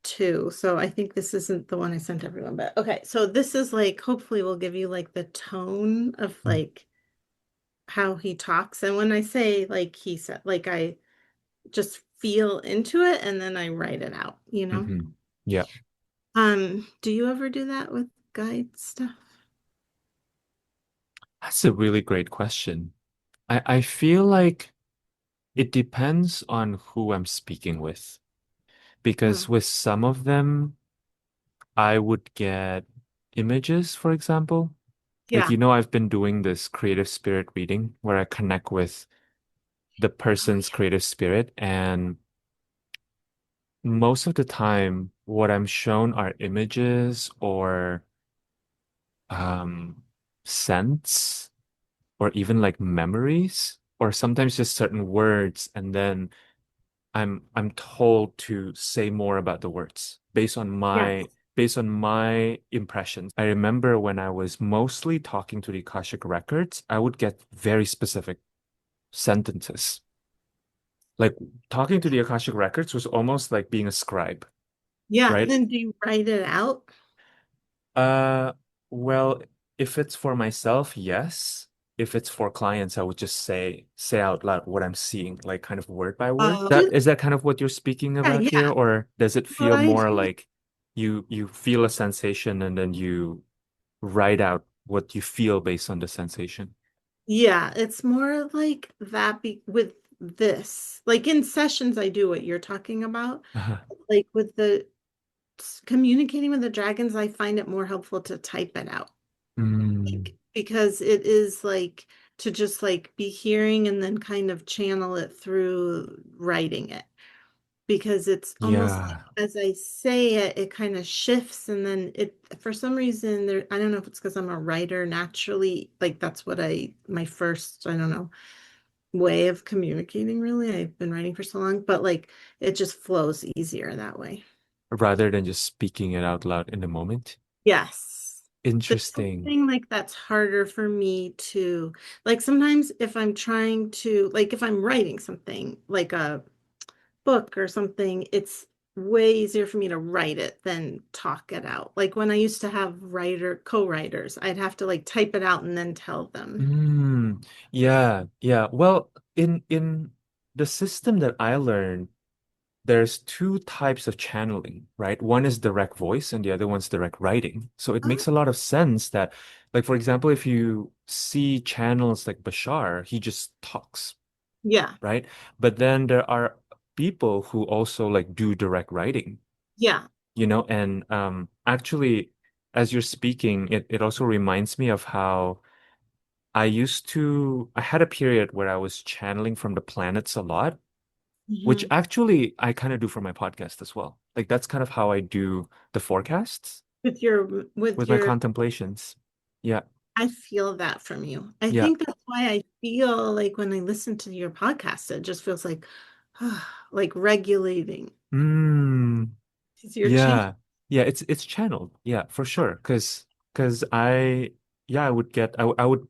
two, so I think this isn't the one I sent everyone, but okay. So this is like, hopefully will give you like the tone of Mm. like how he talks. And when I say like he said, like I just feel into it and then I write it out. Mhm. Yeah. Do you ever do that with guide stuff? That's a really great question. I feel like it depends on who I'm speaking with, because Oh, with some of them, I would get images, for example. Like, yeah. I've been doing this creative spirit reading where I connect with the Oh, person's yeah. creative spirit. And most of the time, what I'm shown are images or um, scents or even like memories, or sometimes just certain words. And then I'm told to say more about the words Yes. based on my impressions. I remember when I was mostly talking to the Akashic records, I would get very specific sentences. Like talking to the Akashic records was almost like being a scribe, Yeah. And right? then do you write it out? Uh, well, if it's for myself, yes. If it's for clients, I would just say out loud what I'm seeing, like kind of word by word. Oh, That is that kind of what you're speaking yeah, about here, yeah. or does it What feel I more do, like you feel a sensation and then you write out what you feel based on the sensation? yeah, it's more like that with this. Like in sessions, I do what you're talking about. Uh-huh. Like with the communicating with the dragons, I find it more helpful to type it out. Mm, Like, because it is like to just like be hearing and then kind of channel it through writing it. Because it's almost like yeah. as I say it, it kind of shifts and then it for some reason there I don't know if it's because I'm a writer naturally, like that's what my first, I don't know, way of communicating really. I've been writing for so long, but like it just flows easier that way. rather than just speaking it out loud in the moment. Yes. There's Interesting. something like that's harder for me to, like sometimes if I'm trying to, like if I'm writing something, like a book or something, it's way easier for me to write it than talk it out. Like when I used to have co-writers, I'd have to like type it out and then tell them. Yeah, yeah. Well, in the system that I learned, there's two types of channeling, right? One is direct voice and the other one's direct writing. So it Oh, makes a lot of sense that, like, for example, if you see channels like Bashar, he just talks, yeah, right? But then there are people who also like do direct writing, yeah. and actually, as you're speaking, it also reminds me of how I had a period where I was channeling from the planets a lot, which Mhm. actually I kind of do for my podcast as well. Like that's kind of how I do the forecasts With with my your contemplations. Yeah, I feel that from you. I yeah. think that's why I feel like when I listen to your podcast, it just feels like regulating. Mm, Because you're changing. yeah. Yeah, it's channeled. Yeah, for sure. Cause I would I would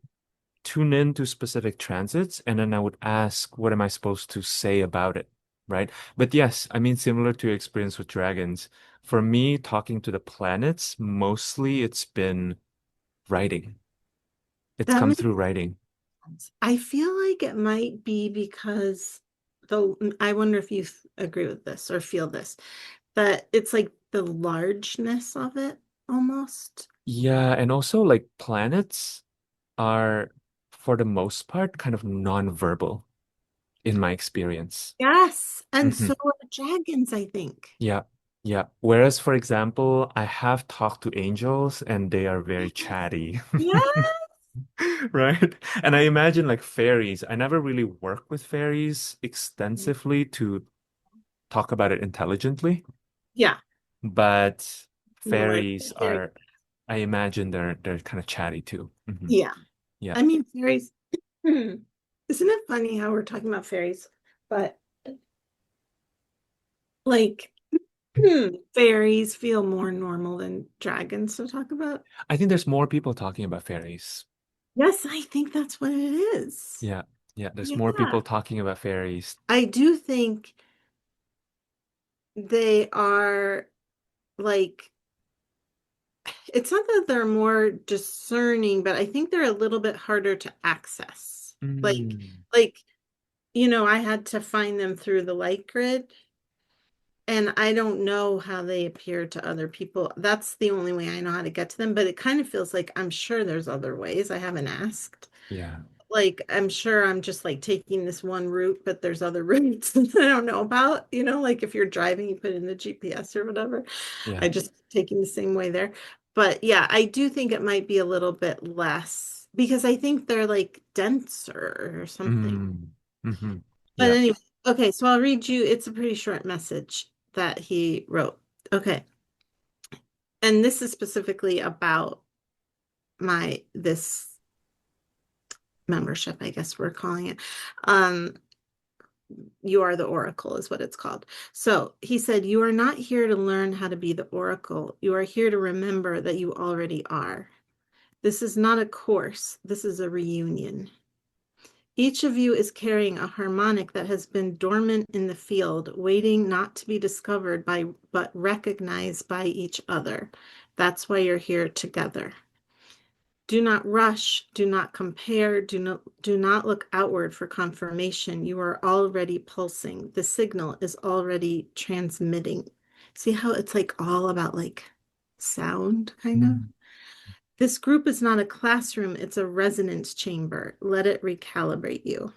tune into specific transits and then I would ask, what am I supposed to say about it? Right. But yes, I mean, similar to your experience with dragons, for me, talking to the planets, mostly it's been writing. It's That come makes through writing. sense. I feel like it might be because I wonder if you agree with this or feel this, that it's like the largeness of it almost. Yeah. And also, like, planets are, for the most part, kind of non-verbal in my experience. Yes. And Hmm. so are dragons, I think. Yeah. Yeah. Whereas, for example, I have talked to angels and they are very chatty. Yeah. Right? And I imagine like fairies. I never really work with fairies extensively to talk about it intelligently, Yeah. but No, I fairies think they're, are, I imagine they're kind of chatty too. yeah. Yeah. I mean, fairies, isn't it funny how we're talking about fairies, but like fairies feel more normal than dragons to talk about? I think there's more people talking about fairies. Yes, I think that's what it is. Yeah. Yeah. There's Yeah. more people talking about fairies. I do think they are like, it's not that they're more discerning, but I think they're a little bit harder to access. Mm. Like, I had to find them through the light grid. And I don't know how they appear to other people. That's the only way I know how to get to them, but it kind of feels like I'm sure there's other ways. I haven't asked. Yeah. Like I'm sure I'm just like taking this one route, but there's other routes that I don't know about. Like if you're driving, you put in the GPS or whatever. Yeah. I just taking the same way there. But yeah, I do think it might be a little bit less because I think they're like denser or something. Mm. Hmm. But Yeah. anyway, okay, so I'll read you. It's a pretty short message that he wrote. Okay. And this is specifically about this membership, I guess we're calling it. Um, you are the Oracle is what it's called. So he said, you are not here to learn how to be the Oracle. You are here to remember that you already are. This is not a course. This is a reunion. Each of you is carrying a harmonic that has been dormant in the field, waiting not to be discovered by, but recognized by each other. That's why you're here together. Do not rush, do not compare, do not look outward for confirmation. You are already pulsing. The signal is already transmitting. See how it's like all about like sound kind of? Mm. This group is not a classroom, it's a resonance chamber. Let it recalibrate you.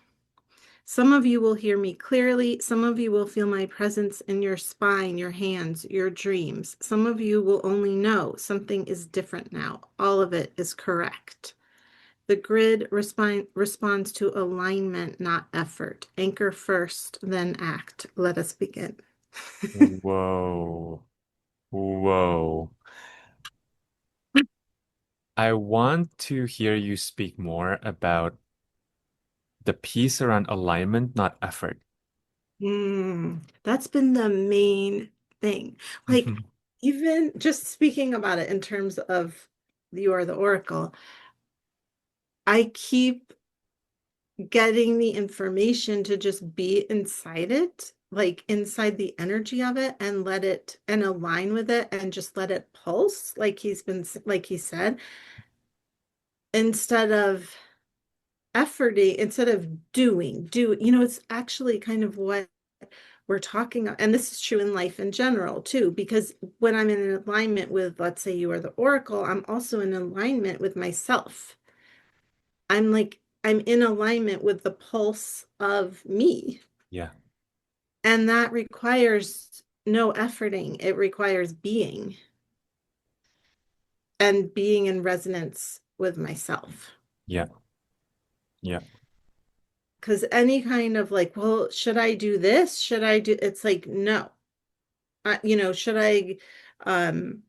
Some of you will hear me clearly. Some of you will feel my presence in your spine, your hands, your dreams. Some of you will only know something is different now. All of it is correct. The grid responds to alignment, not effort. Anchor first, then act. Let us begin. Whoa. Whoa. I want to hear you speak more about the piece around alignment, not effort. That's been the main. thing. Like, Mhm. even just speaking about it in terms of you are the oracle, I keep getting the information to just be inside it, like inside the energy of it, and let it and align with it and just let it pulse, like he said, instead of efforting, instead of it's actually kind of what we're talking, and this is true in life in general too, because when I'm in alignment with, let's say you are the oracle, I'm also in alignment with myself. I'm in alignment with the pulse of me. Yeah. And that requires no efforting. It requires being and being in resonance with myself. Yeah. Yeah. Because any kind of like, well, should I do this? Should I do, it's like, no. Should I um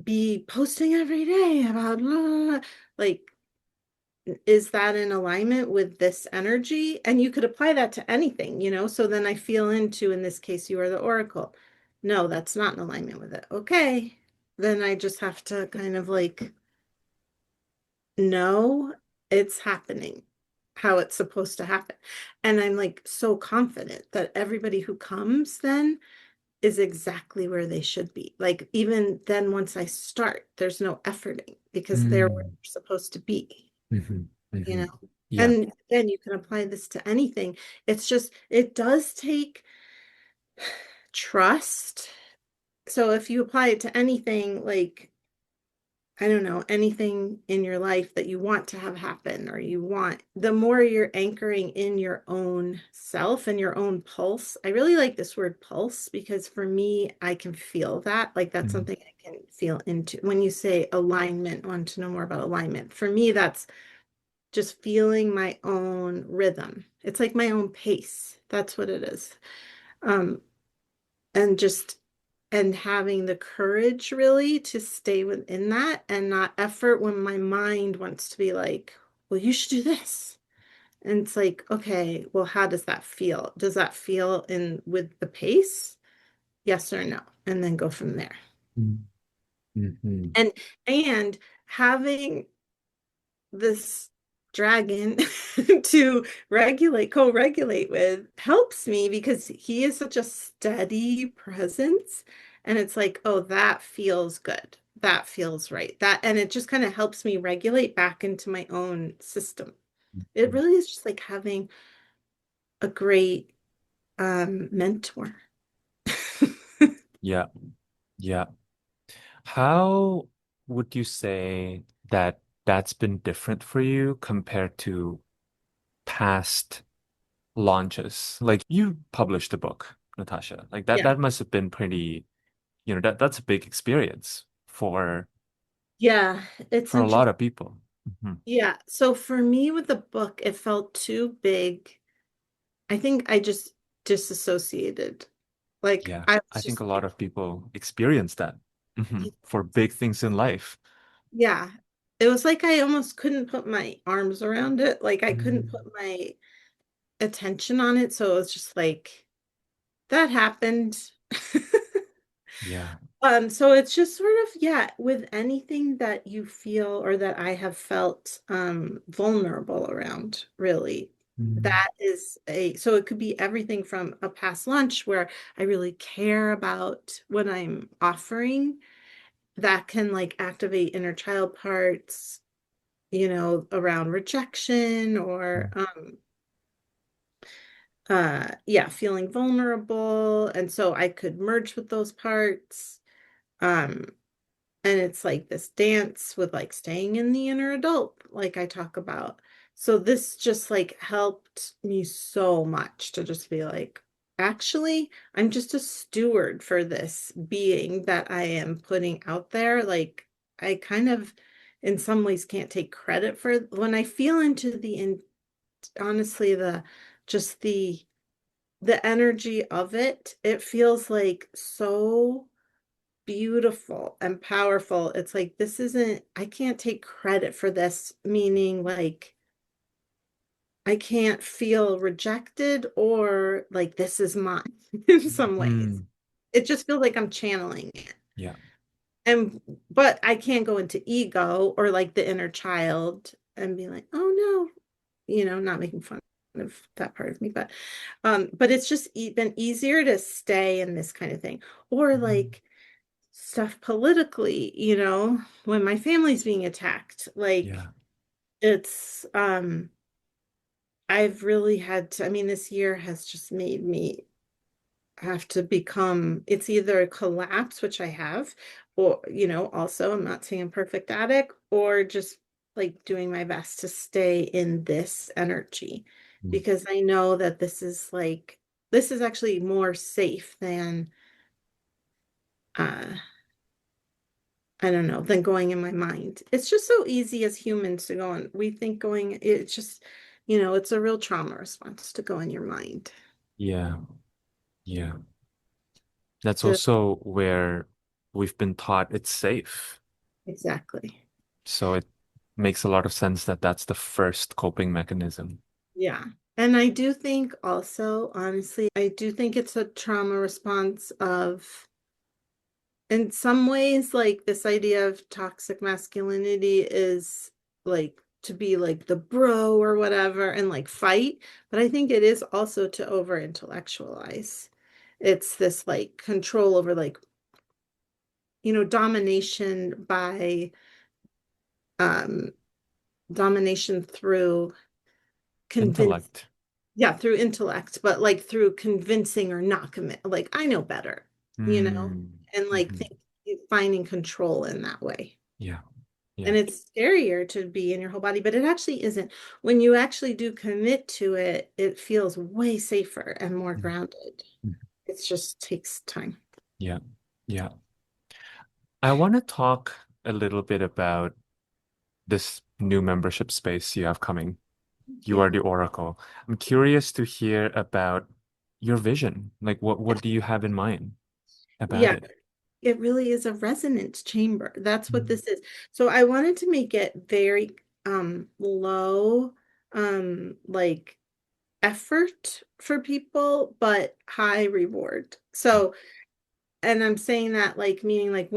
be posting every day about blah, blah, blah? Like, is that in alignment with this energy? And you could apply that to anything. So then I feel into, in this case, you are the oracle. No, that's not in alignment with it. Okay. Then I just have to kind of like, no, it's happening how it's supposed to happen. And I'm like so confident that everybody who comes then is exactly where they should be. Like, even then, once I start, there's no efforting because they're where Mm. they're supposed to be. Mhm. you know Mhm. Yeah. and then you can apply this to anything. It's just, it does take trust. So if you apply it to anything, like, I don't know, anything in your life that you want to have happen, or the more you're anchoring in your own self and your own pulse. I really like this word pulse because for me, I can feel that. Like, that's Mhm. something I can feel into. When you say alignment, want to know more about alignment. For me, that's just feeling my own rhythm. It's like my own pace. That's what it is. Um, and just and having the courage really to stay within that and not effort when my mind wants to be like, well, you should do this. And it's like, okay, well, how does that feel? Does that feel in with the pace? Yes or no? And then go from there. Mhm. Mhm. And and having this dragon to co-regulate with helps me because he is such a steady presence. And it's like, oh, that feels good. That feels right. And it just kind of helps me regulate back into my own system. It really is just like having a great mentor. Yeah. Yeah. How would you say that that's been different for you compared to past launches? Like you published a book, Natasha. Like that Yeah. that must have been pretty, that's a big experience Yeah. It's for a interesting. lot of people. Mhm. Yeah. So for me with the book, it felt too big. I think I just disassociated. Like, Yeah. I was I think just a lot like, of people experience that for big things in life. yeah. It was like I almost couldn't put my arms around it. Like, I couldn't Mm. put my attention on it. So it was just like, that happened. Yeah. So it's just sort of, yeah, with anything that you feel or that I have felt vulnerable around, really. Mm. That is so it could be everything from a past lunch where I really care about what I'm offering, that can like activate inner child parts, around rejection or yeah, feeling vulnerable. And so I could merge with those parts. Um and it's like this dance with like staying in the inner adult, like I talk about. So this just like helped me so much to just be like, actually, I'm just a steward for this being that I am putting out there. Like, I kind of, in some ways, can't take credit for when I feel into honestly, just the energy of it. It feels like so beautiful and powerful. It's like, I can't take credit for this, meaning like I can't feel rejected or like this is mine in some ways. Mm. it just feels like I'm channeling it. Yeah. And but I can't go into ego or like the inner child and be like, oh no, not making fun of that part of me, but it's just been easier to stay in this kind of thing. Or Mhm. like stuff politically, when my family's being attacked, like Yeah. it's I've really had to, I mean, this year has just made me have to become, it's either a collapse, which I have, or, also I'm not saying I'm perfect at it, or just like doing my best to stay in this energy Mm. because I know that this is actually more safe than, uh, I don't know, than going in my mind. It's just so easy as humans to go on. We think going, it's just, it's a real trauma response to go in your mind. Yeah. Yeah. That's To also where we've been taught it's safe. exactly. So it makes a lot of sense that that's the first coping mechanism. Yeah. And I do think also, honestly, I do think it's a trauma response of, in some ways, like this idea of toxic masculinity is like to be like the bro or whatever and like fight. But I think it is also to over intellectualize. It's this like control over like, domination by um domination through convince Intellect. yeah, through intellect, but like through convincing or not commit, like I know better, you know, Mm. and like Mhm. finding control in that way. Yeah. And Yeah. it's scarier to be in your whole body, but it actually isn't. When you actually do commit to it, it feels way safer and more Mm. grounded. Mm. It just takes time. Yeah. Yeah. I want to talk a little bit about this new membership space you have coming. Thank You are you. the Oracle. I'm curious to hear about your vision. Like what do you have in mind about Yeah, it? it really is a resonance chamber. That's what Mm. this is. So I wanted to make it very low like effort for people, but high reward. Yeah. So, and I'm saying that like meaning like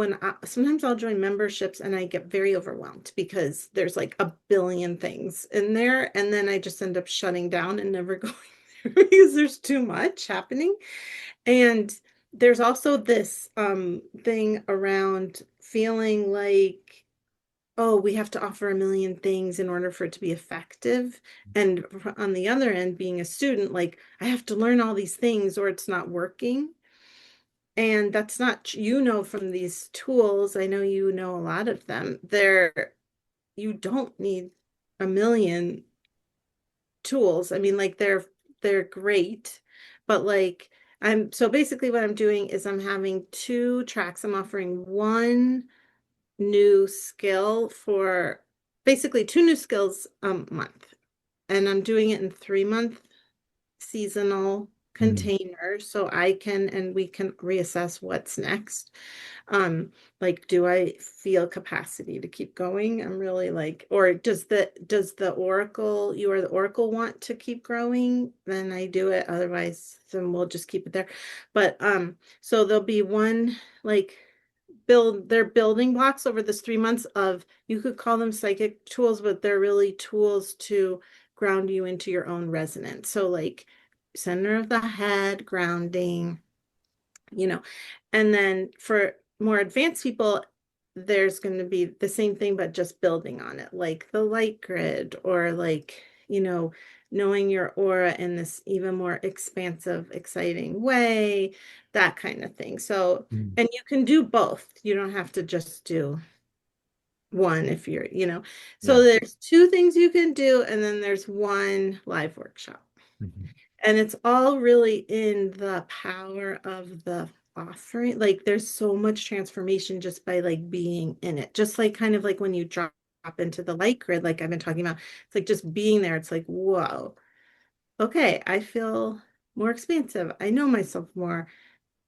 sometimes I'll join memberships and I get very overwhelmed because there's like a billion things in there, and then I just end up shutting down and never going there because there's too much happening. And there's also this thing around feeling like, oh, we have to offer a million things in order for it to be effective. And on the other end, being a student, like I have to learn all these things or it's not working. And that's not, from these tools, I know you know a lot of them. You don't need a million tools. I mean, like they're great, but like so basically what I'm doing is I'm having two tracks. I'm offering one new skill for basically two new skills a month. And I'm doing it in 3 month seasonal Mm. containers so I can and we can reassess what's next. Like, do I feel capacity to keep going? I'm really like, or does the Oracle, you are the Oracle want to keep growing? Then I do it. Otherwise, then we'll just keep it there. But so there'll be one like they're building blocks over this 3 months of, you could call them psychic tools, but they're really tools to ground you into your own resonance. So like center of the head, grounding, you know. And then for more advanced people, there's going to be the same thing, but just building on it, like the light grid, or like, knowing your aura in this even more expansive, exciting way, that kind of thing. So, Mm. and you can do both. You don't have to just do one if you're. So Yeah. there's two things you can do, and then there's one live workshop. Mhm. And it's all really in the power of the offering. Like there's so much transformation just by like being in it. Just like kind of like when you drop into the light grid, like I've been talking about, it's like just being there. It's like, whoa, okay, I feel more expansive. I know myself more.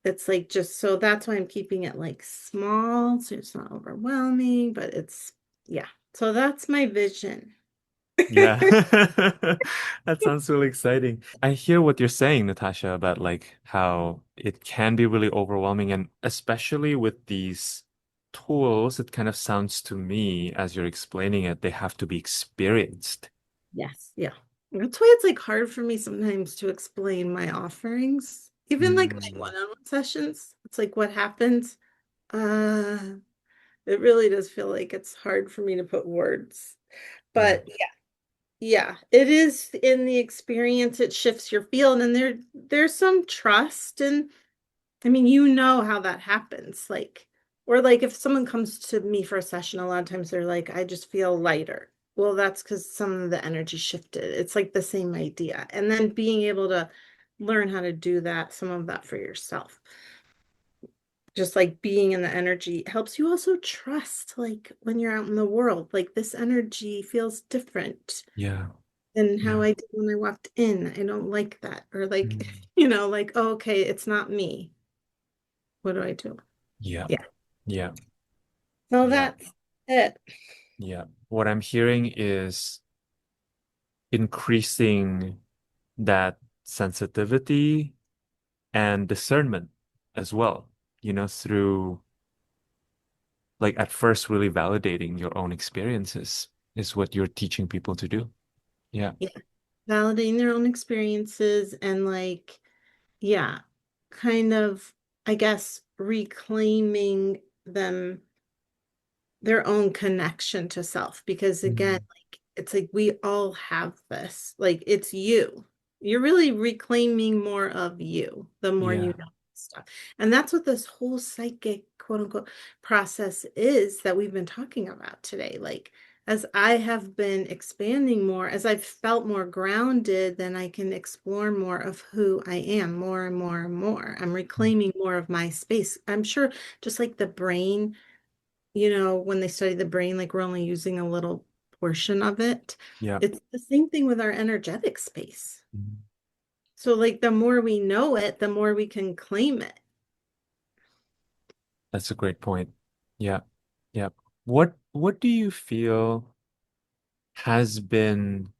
It's like just so that's why I'm keeping it like small, so it's not overwhelming, but yeah. So that's my vision. Yeah. That sounds really exciting. I hear what you're saying, Natasha, about like how it can be really overwhelming, and especially with these tools, it kind of sounds to me as you're explaining it, they have to be experienced. Yes, yeah. That's why it's like hard for me sometimes to explain my offerings. Even like my Mm, one-on-one sessions, it's like what happens. Uh, it really does feel like it's hard for me to put words. yeah. But yeah, it is in the experience, it shifts your field, and there's some trust, and I mean, you know how that happens. Like, or like if someone comes to me for a session, a lot of times they're like, I just feel lighter. Well, that's because some of the energy shifted. It's like the same idea. And then being able to learn how to do that, some of that for yourself. Just like being in the energy helps you also trust, like when you're out in the world, like this energy feels different Yeah. than how Yeah. I did when I walked in. I don't like that. Or like, Mm, like, oh, okay, it's not me. What do I do? yeah. Yeah. Yeah. So Yeah. that's it. Yeah. What I'm hearing is increasing that sensitivity and discernment as well, through like at first really validating your own experiences is what you're teaching people to do. Yeah. Yeah. Validating their own experiences and like, yeah, kind of, I guess, reclaiming them their own connection to self because again Mm. like it's like we all have this like it's you, you're really reclaiming more of you the more you Yeah. know stuff, and that's what this whole psychic quote unquote process is that we've been talking about today. Like as I have been expanding more, as I've felt more grounded, then I can explore more of who I am more and more and more. I'm reclaiming more of my space. I'm sure just like the brain, when they study the brain, like we're only using a little portion of it. Yeah. It's the same thing with our energetic space. Mm. So, like, the more we know it, the more we can claim it. That's a great point. Yeah. Yeah. What do you feel has been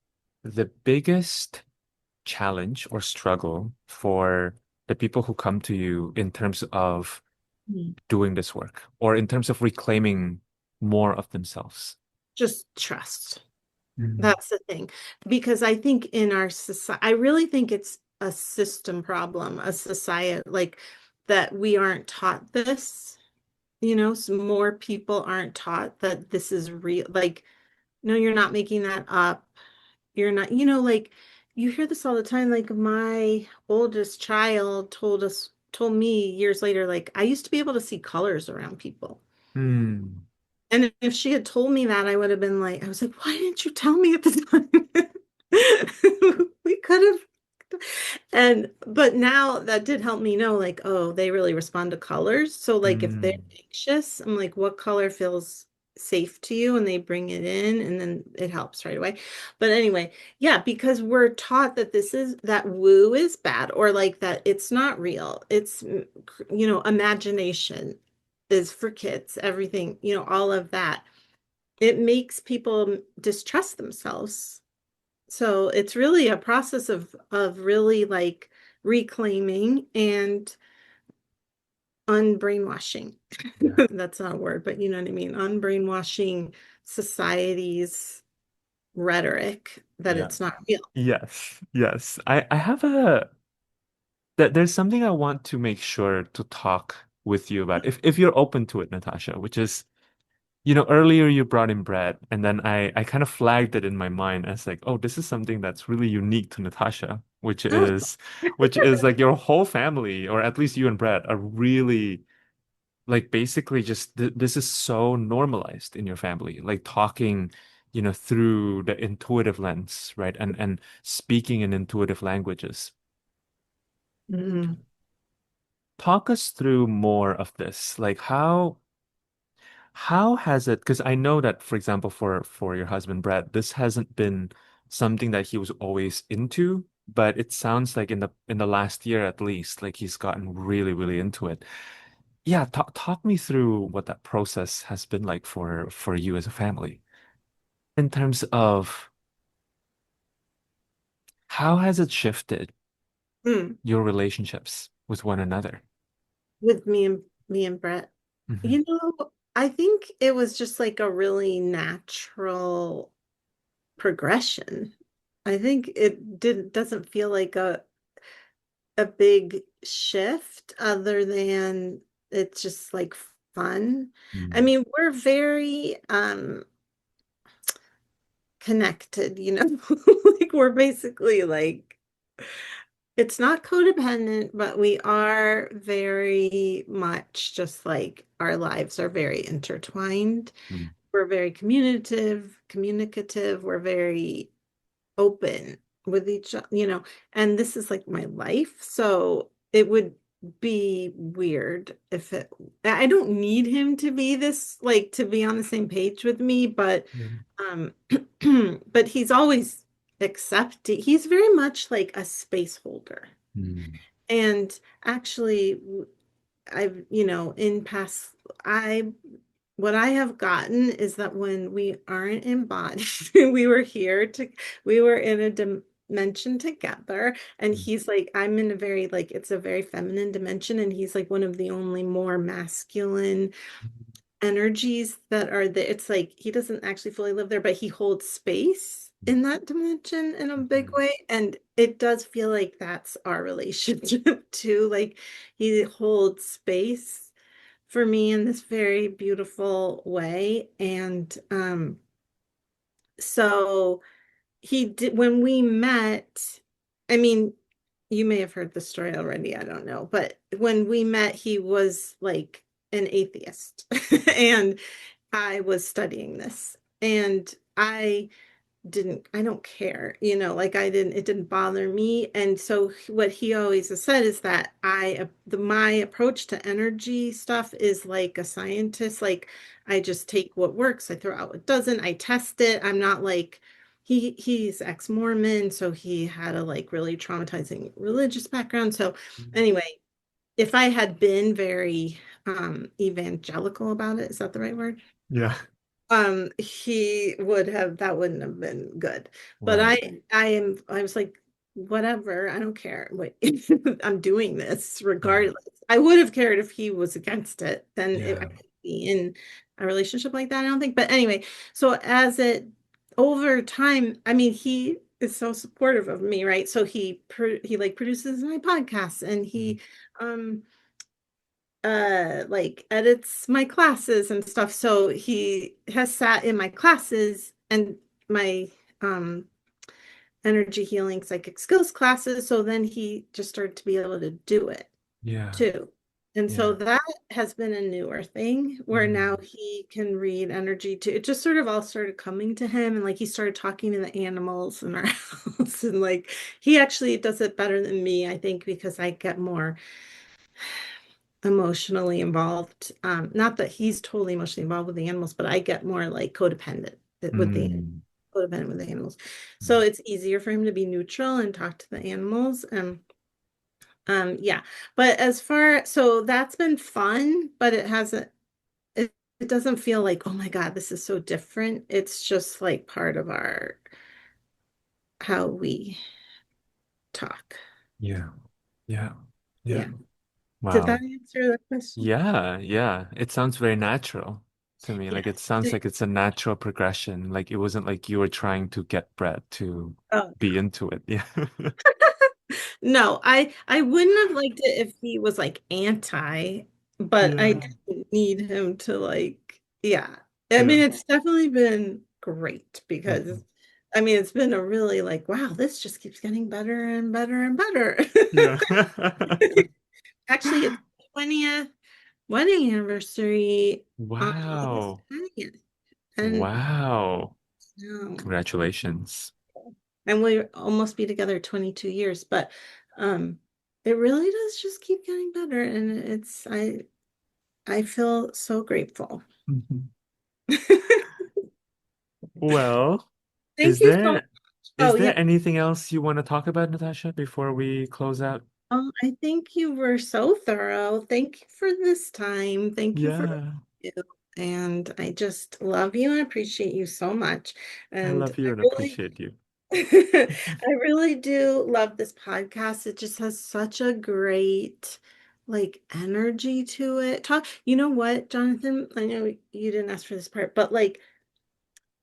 the biggest challenge or struggle for the people who come to you in terms of Mm. doing this work or in terms of reclaiming more of themselves? Just trust. Mm. That's the thing. Because I think in our society, I really think it's a system problem, a society like that we aren't taught this. So more people aren't taught that this is real. Like, no, you're not making that up. You're not, like you hear this all the time. Like my oldest child told me years later, like I used to be able to see colors around people. Mm. And if she had told me that, I would have been like, I was like, why didn't you tell me at the time? We could have. But now that did help me know, like, oh, they really respond to colors. So, like, if they're Mm. anxious, I'm like, what color feels safe to you? And they bring it in, and then it helps right away. But anyway, yeah, because we're taught that that woo is bad, or like that it's not real. It's, imagination is for kids, everything, all of that. It makes people distrust themselves. So it's really a process of really like reclaiming and unbrainwashing. Yeah. That's not a word, but you know what I mean. Unbrainwashing society's rhetoric that Yeah. it's not real. Yes. Yes. I have a that there's something I want to make sure to talk with you about if you're open to it, Natasha, which is, earlier you brought in bread, and then I kind of flagged it in my mind as like, oh, this is something that's really unique to Natasha, which Oh, is like your whole family, or at least you and Brad, are really like basically just this is so normalized in your family, like talking, through the intuitive lens, right? And speaking in intuitive languages. mm, Talk us through more of this. Like how has it, because I know that, for example, for your husband Brad, this hasn't been something that he was always into, but it sounds like in the last year at least, like he's gotten really, really into it. Yeah, talk me through what that process has been like for you as a family in terms of How has it shifted Mm. your relationships with one another? With me and Brett. Hmm. You know, I think it was just like a really natural progression. I think it didn't doesn't feel like a big shift other than it's just like fun. I Mm. mean, we're very connected, you know. Like we're basically like it's not codependent, but we are very much just like our lives are very intertwined. Mm. We're very communicative, we're very open with each other, you know, and this is like my life. So it would be weird if I don't need him to be this, like to be on the same page with me, but Mm. um, but he's always accepting. He's very much like a space holder. Mm. And actually, I've, you know, in past, I what I have gotten is that when we aren't in body, we were in a dimension together, and Mm. he's like, I'm in a very, like, it's a very feminine dimension, and he's like one of the only more masculine energies that are there. It's like he doesn't actually fully live there, but he holds space in that dimension in a big Mhm. way. And it does feel like that's our relationship too. Like he holds space for me in this very beautiful way. And so he did when we met, I mean, you may have heard the story already, I don't know, but when we met, he was like an atheist. And I was studying this, and I don't care, you know, like it didn't bother me. And so what he always has said is that my approach to energy stuff is like a scientist. Like I just take what works, I throw out what doesn't, I test it. I'm not like, he's ex-Mormon, so he had a like really traumatizing religious background. So anyway, if I had been very evangelical about it, is that the right word? Yeah. He would have, that wouldn't have been good. But Right. I was like, whatever, I don't care. Wait, I'm doing this Yeah. regardless. I would have cared if he was against it, then I Yeah. could be in a relationship like that, I don't think. But anyway, so as it over time, I mean, he is so supportive of me, right? So he like produces my podcasts, and Mm. he um like edits my classes and stuff. So he has sat in my classes and my um energy healing psychic skills classes. So then he just started to be able to do it Yeah. too. And so Yeah. that has been a newer thing where now Mm. he can read energy too. It just sort of all started coming to him, and like he started talking to the animals in our house, and like he actually does it better than me, I think, because I get more emotionally involved. Not that he's totally emotionally involved with the animals, but I get more like with the Mm. codependent with the animals. So it's easier for him to be neutral and talk to the animals. And yeah. But as far so that's been fun, but it doesn't feel like, oh my God, this is so different. It's just like part of our how we talk. Yeah. Yeah. Yeah. Yeah. Did that Wow. answer the question? Yeah. Yeah. It sounds very natural to me. Like Yeah. it sounds like it's a natural progression. Like it wasn't like you were trying to get Brett to Oh, be into it. Yeah. no, I wouldn't have liked it if he was like anti, but I Yeah. didn't need him to like, yeah. I Yeah. mean, it's definitely been great Mhm. because I mean, it's been a really like, wow, this just keeps getting better and better and better. Yeah. Actually, it's 20th wedding anniversary on August Wow. 20th. And Wow. um, Congratulations. and we'll almost be together 22 years, but um it really does just keep getting better, and I feel so grateful. Mhm. Well, Thank is you so much. there Oh is yeah. there anything else you want to talk about, Natasha, before we close out? I think you were so thorough. Thank you for this time. Thank you for Yeah, you. And I just love you and appreciate you so much. I And love you I and really appreciate you. I really do love this podcast. It just has such a great like energy to it. Talk, you know what, Jonathan? I know you didn't ask for this part, but like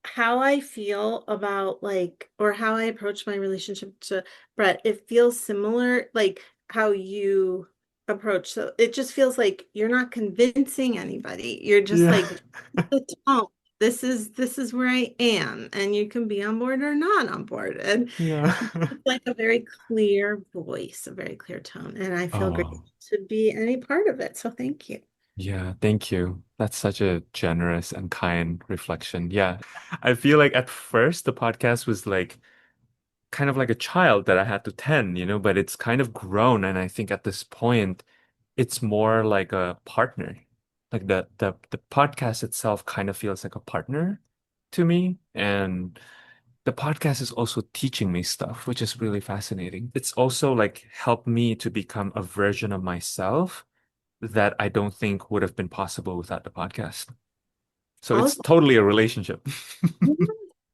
how I feel about like or how I approach my relationship to Brett, it feels similar like how you approach. So it just feels like you're not convincing anybody. You're just Yeah. like the tone. This is where I am, and you can be on board or not on board. And Yeah. it's like a very clear voice, a very clear tone. And I feel great Oh, to be any part of it. So thank you. yeah. Thank you. That's such a generous and kind reflection. Yeah. I feel like at first the podcast was like kind of like a child that I had to tend, but it's kind of grown. And I think at this point, it's more like a partner. Like the podcast itself kind of feels like a partner to me. And the podcast is also teaching me stuff, which is really fascinating. It's also like helped me to become a version of myself that I don't think would have been possible without the podcast. So it's Also, totally a relationship.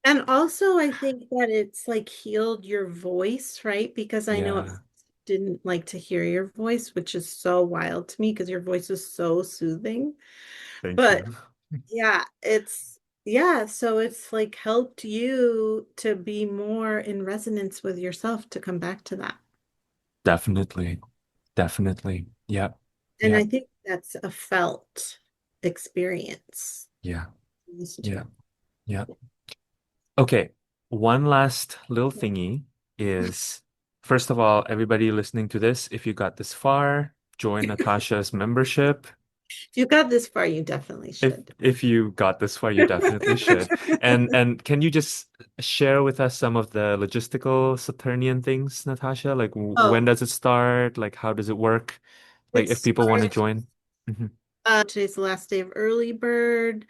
and also, I think that it's like healed your voice, right? Because I know it Yeah, didn't like to hear your voice, which is so wild to me because your voice is so soothing. thank But you. yeah, yeah, so it's like helped you to be more in resonance with yourself to come back to that. Definitely. Definitely. Yep. And I Yep. think that's a felt experience Yeah. to listen to Yeah. it. Yeah. Okay. One last little thingy is first of all, everybody listening to this, if you got this far, join Natasha's membership. If you got this far, you definitely If should. if you got this far, you definitely should. And can you just share with us some of the logistical Saturnian things, Natasha? Like when Oh, does it start? Like how does it work? Like it if people want to starts. join. Hmm. Today's the last day of early bird.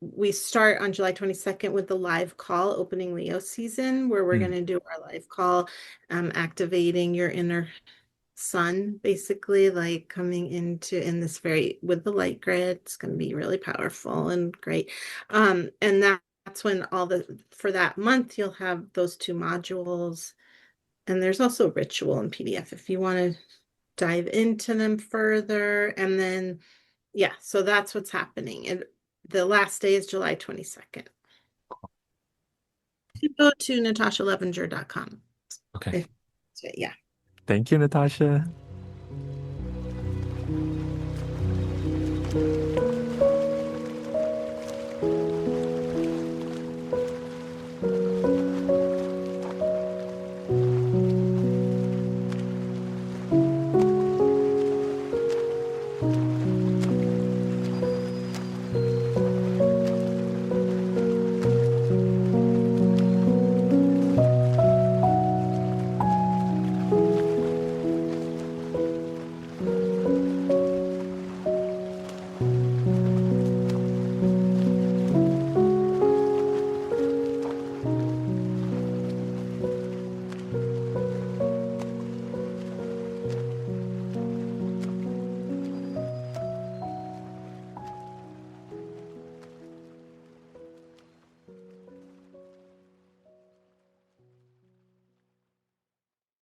We start on July 22nd with the live call opening Leo season, where we're going Mm, to do our live call, activating your inner sun, basically, like coming into in this very with the light grid. It's going to be really powerful and great. And that's when all the for that month you'll have those two modules. And there's also ritual in PDF if you want to dive into them further. And then yeah, so that's what's happening. And the last day is July 22nd. You go to natashalevinger.com. okay. If, yeah. Thank you, Natasha.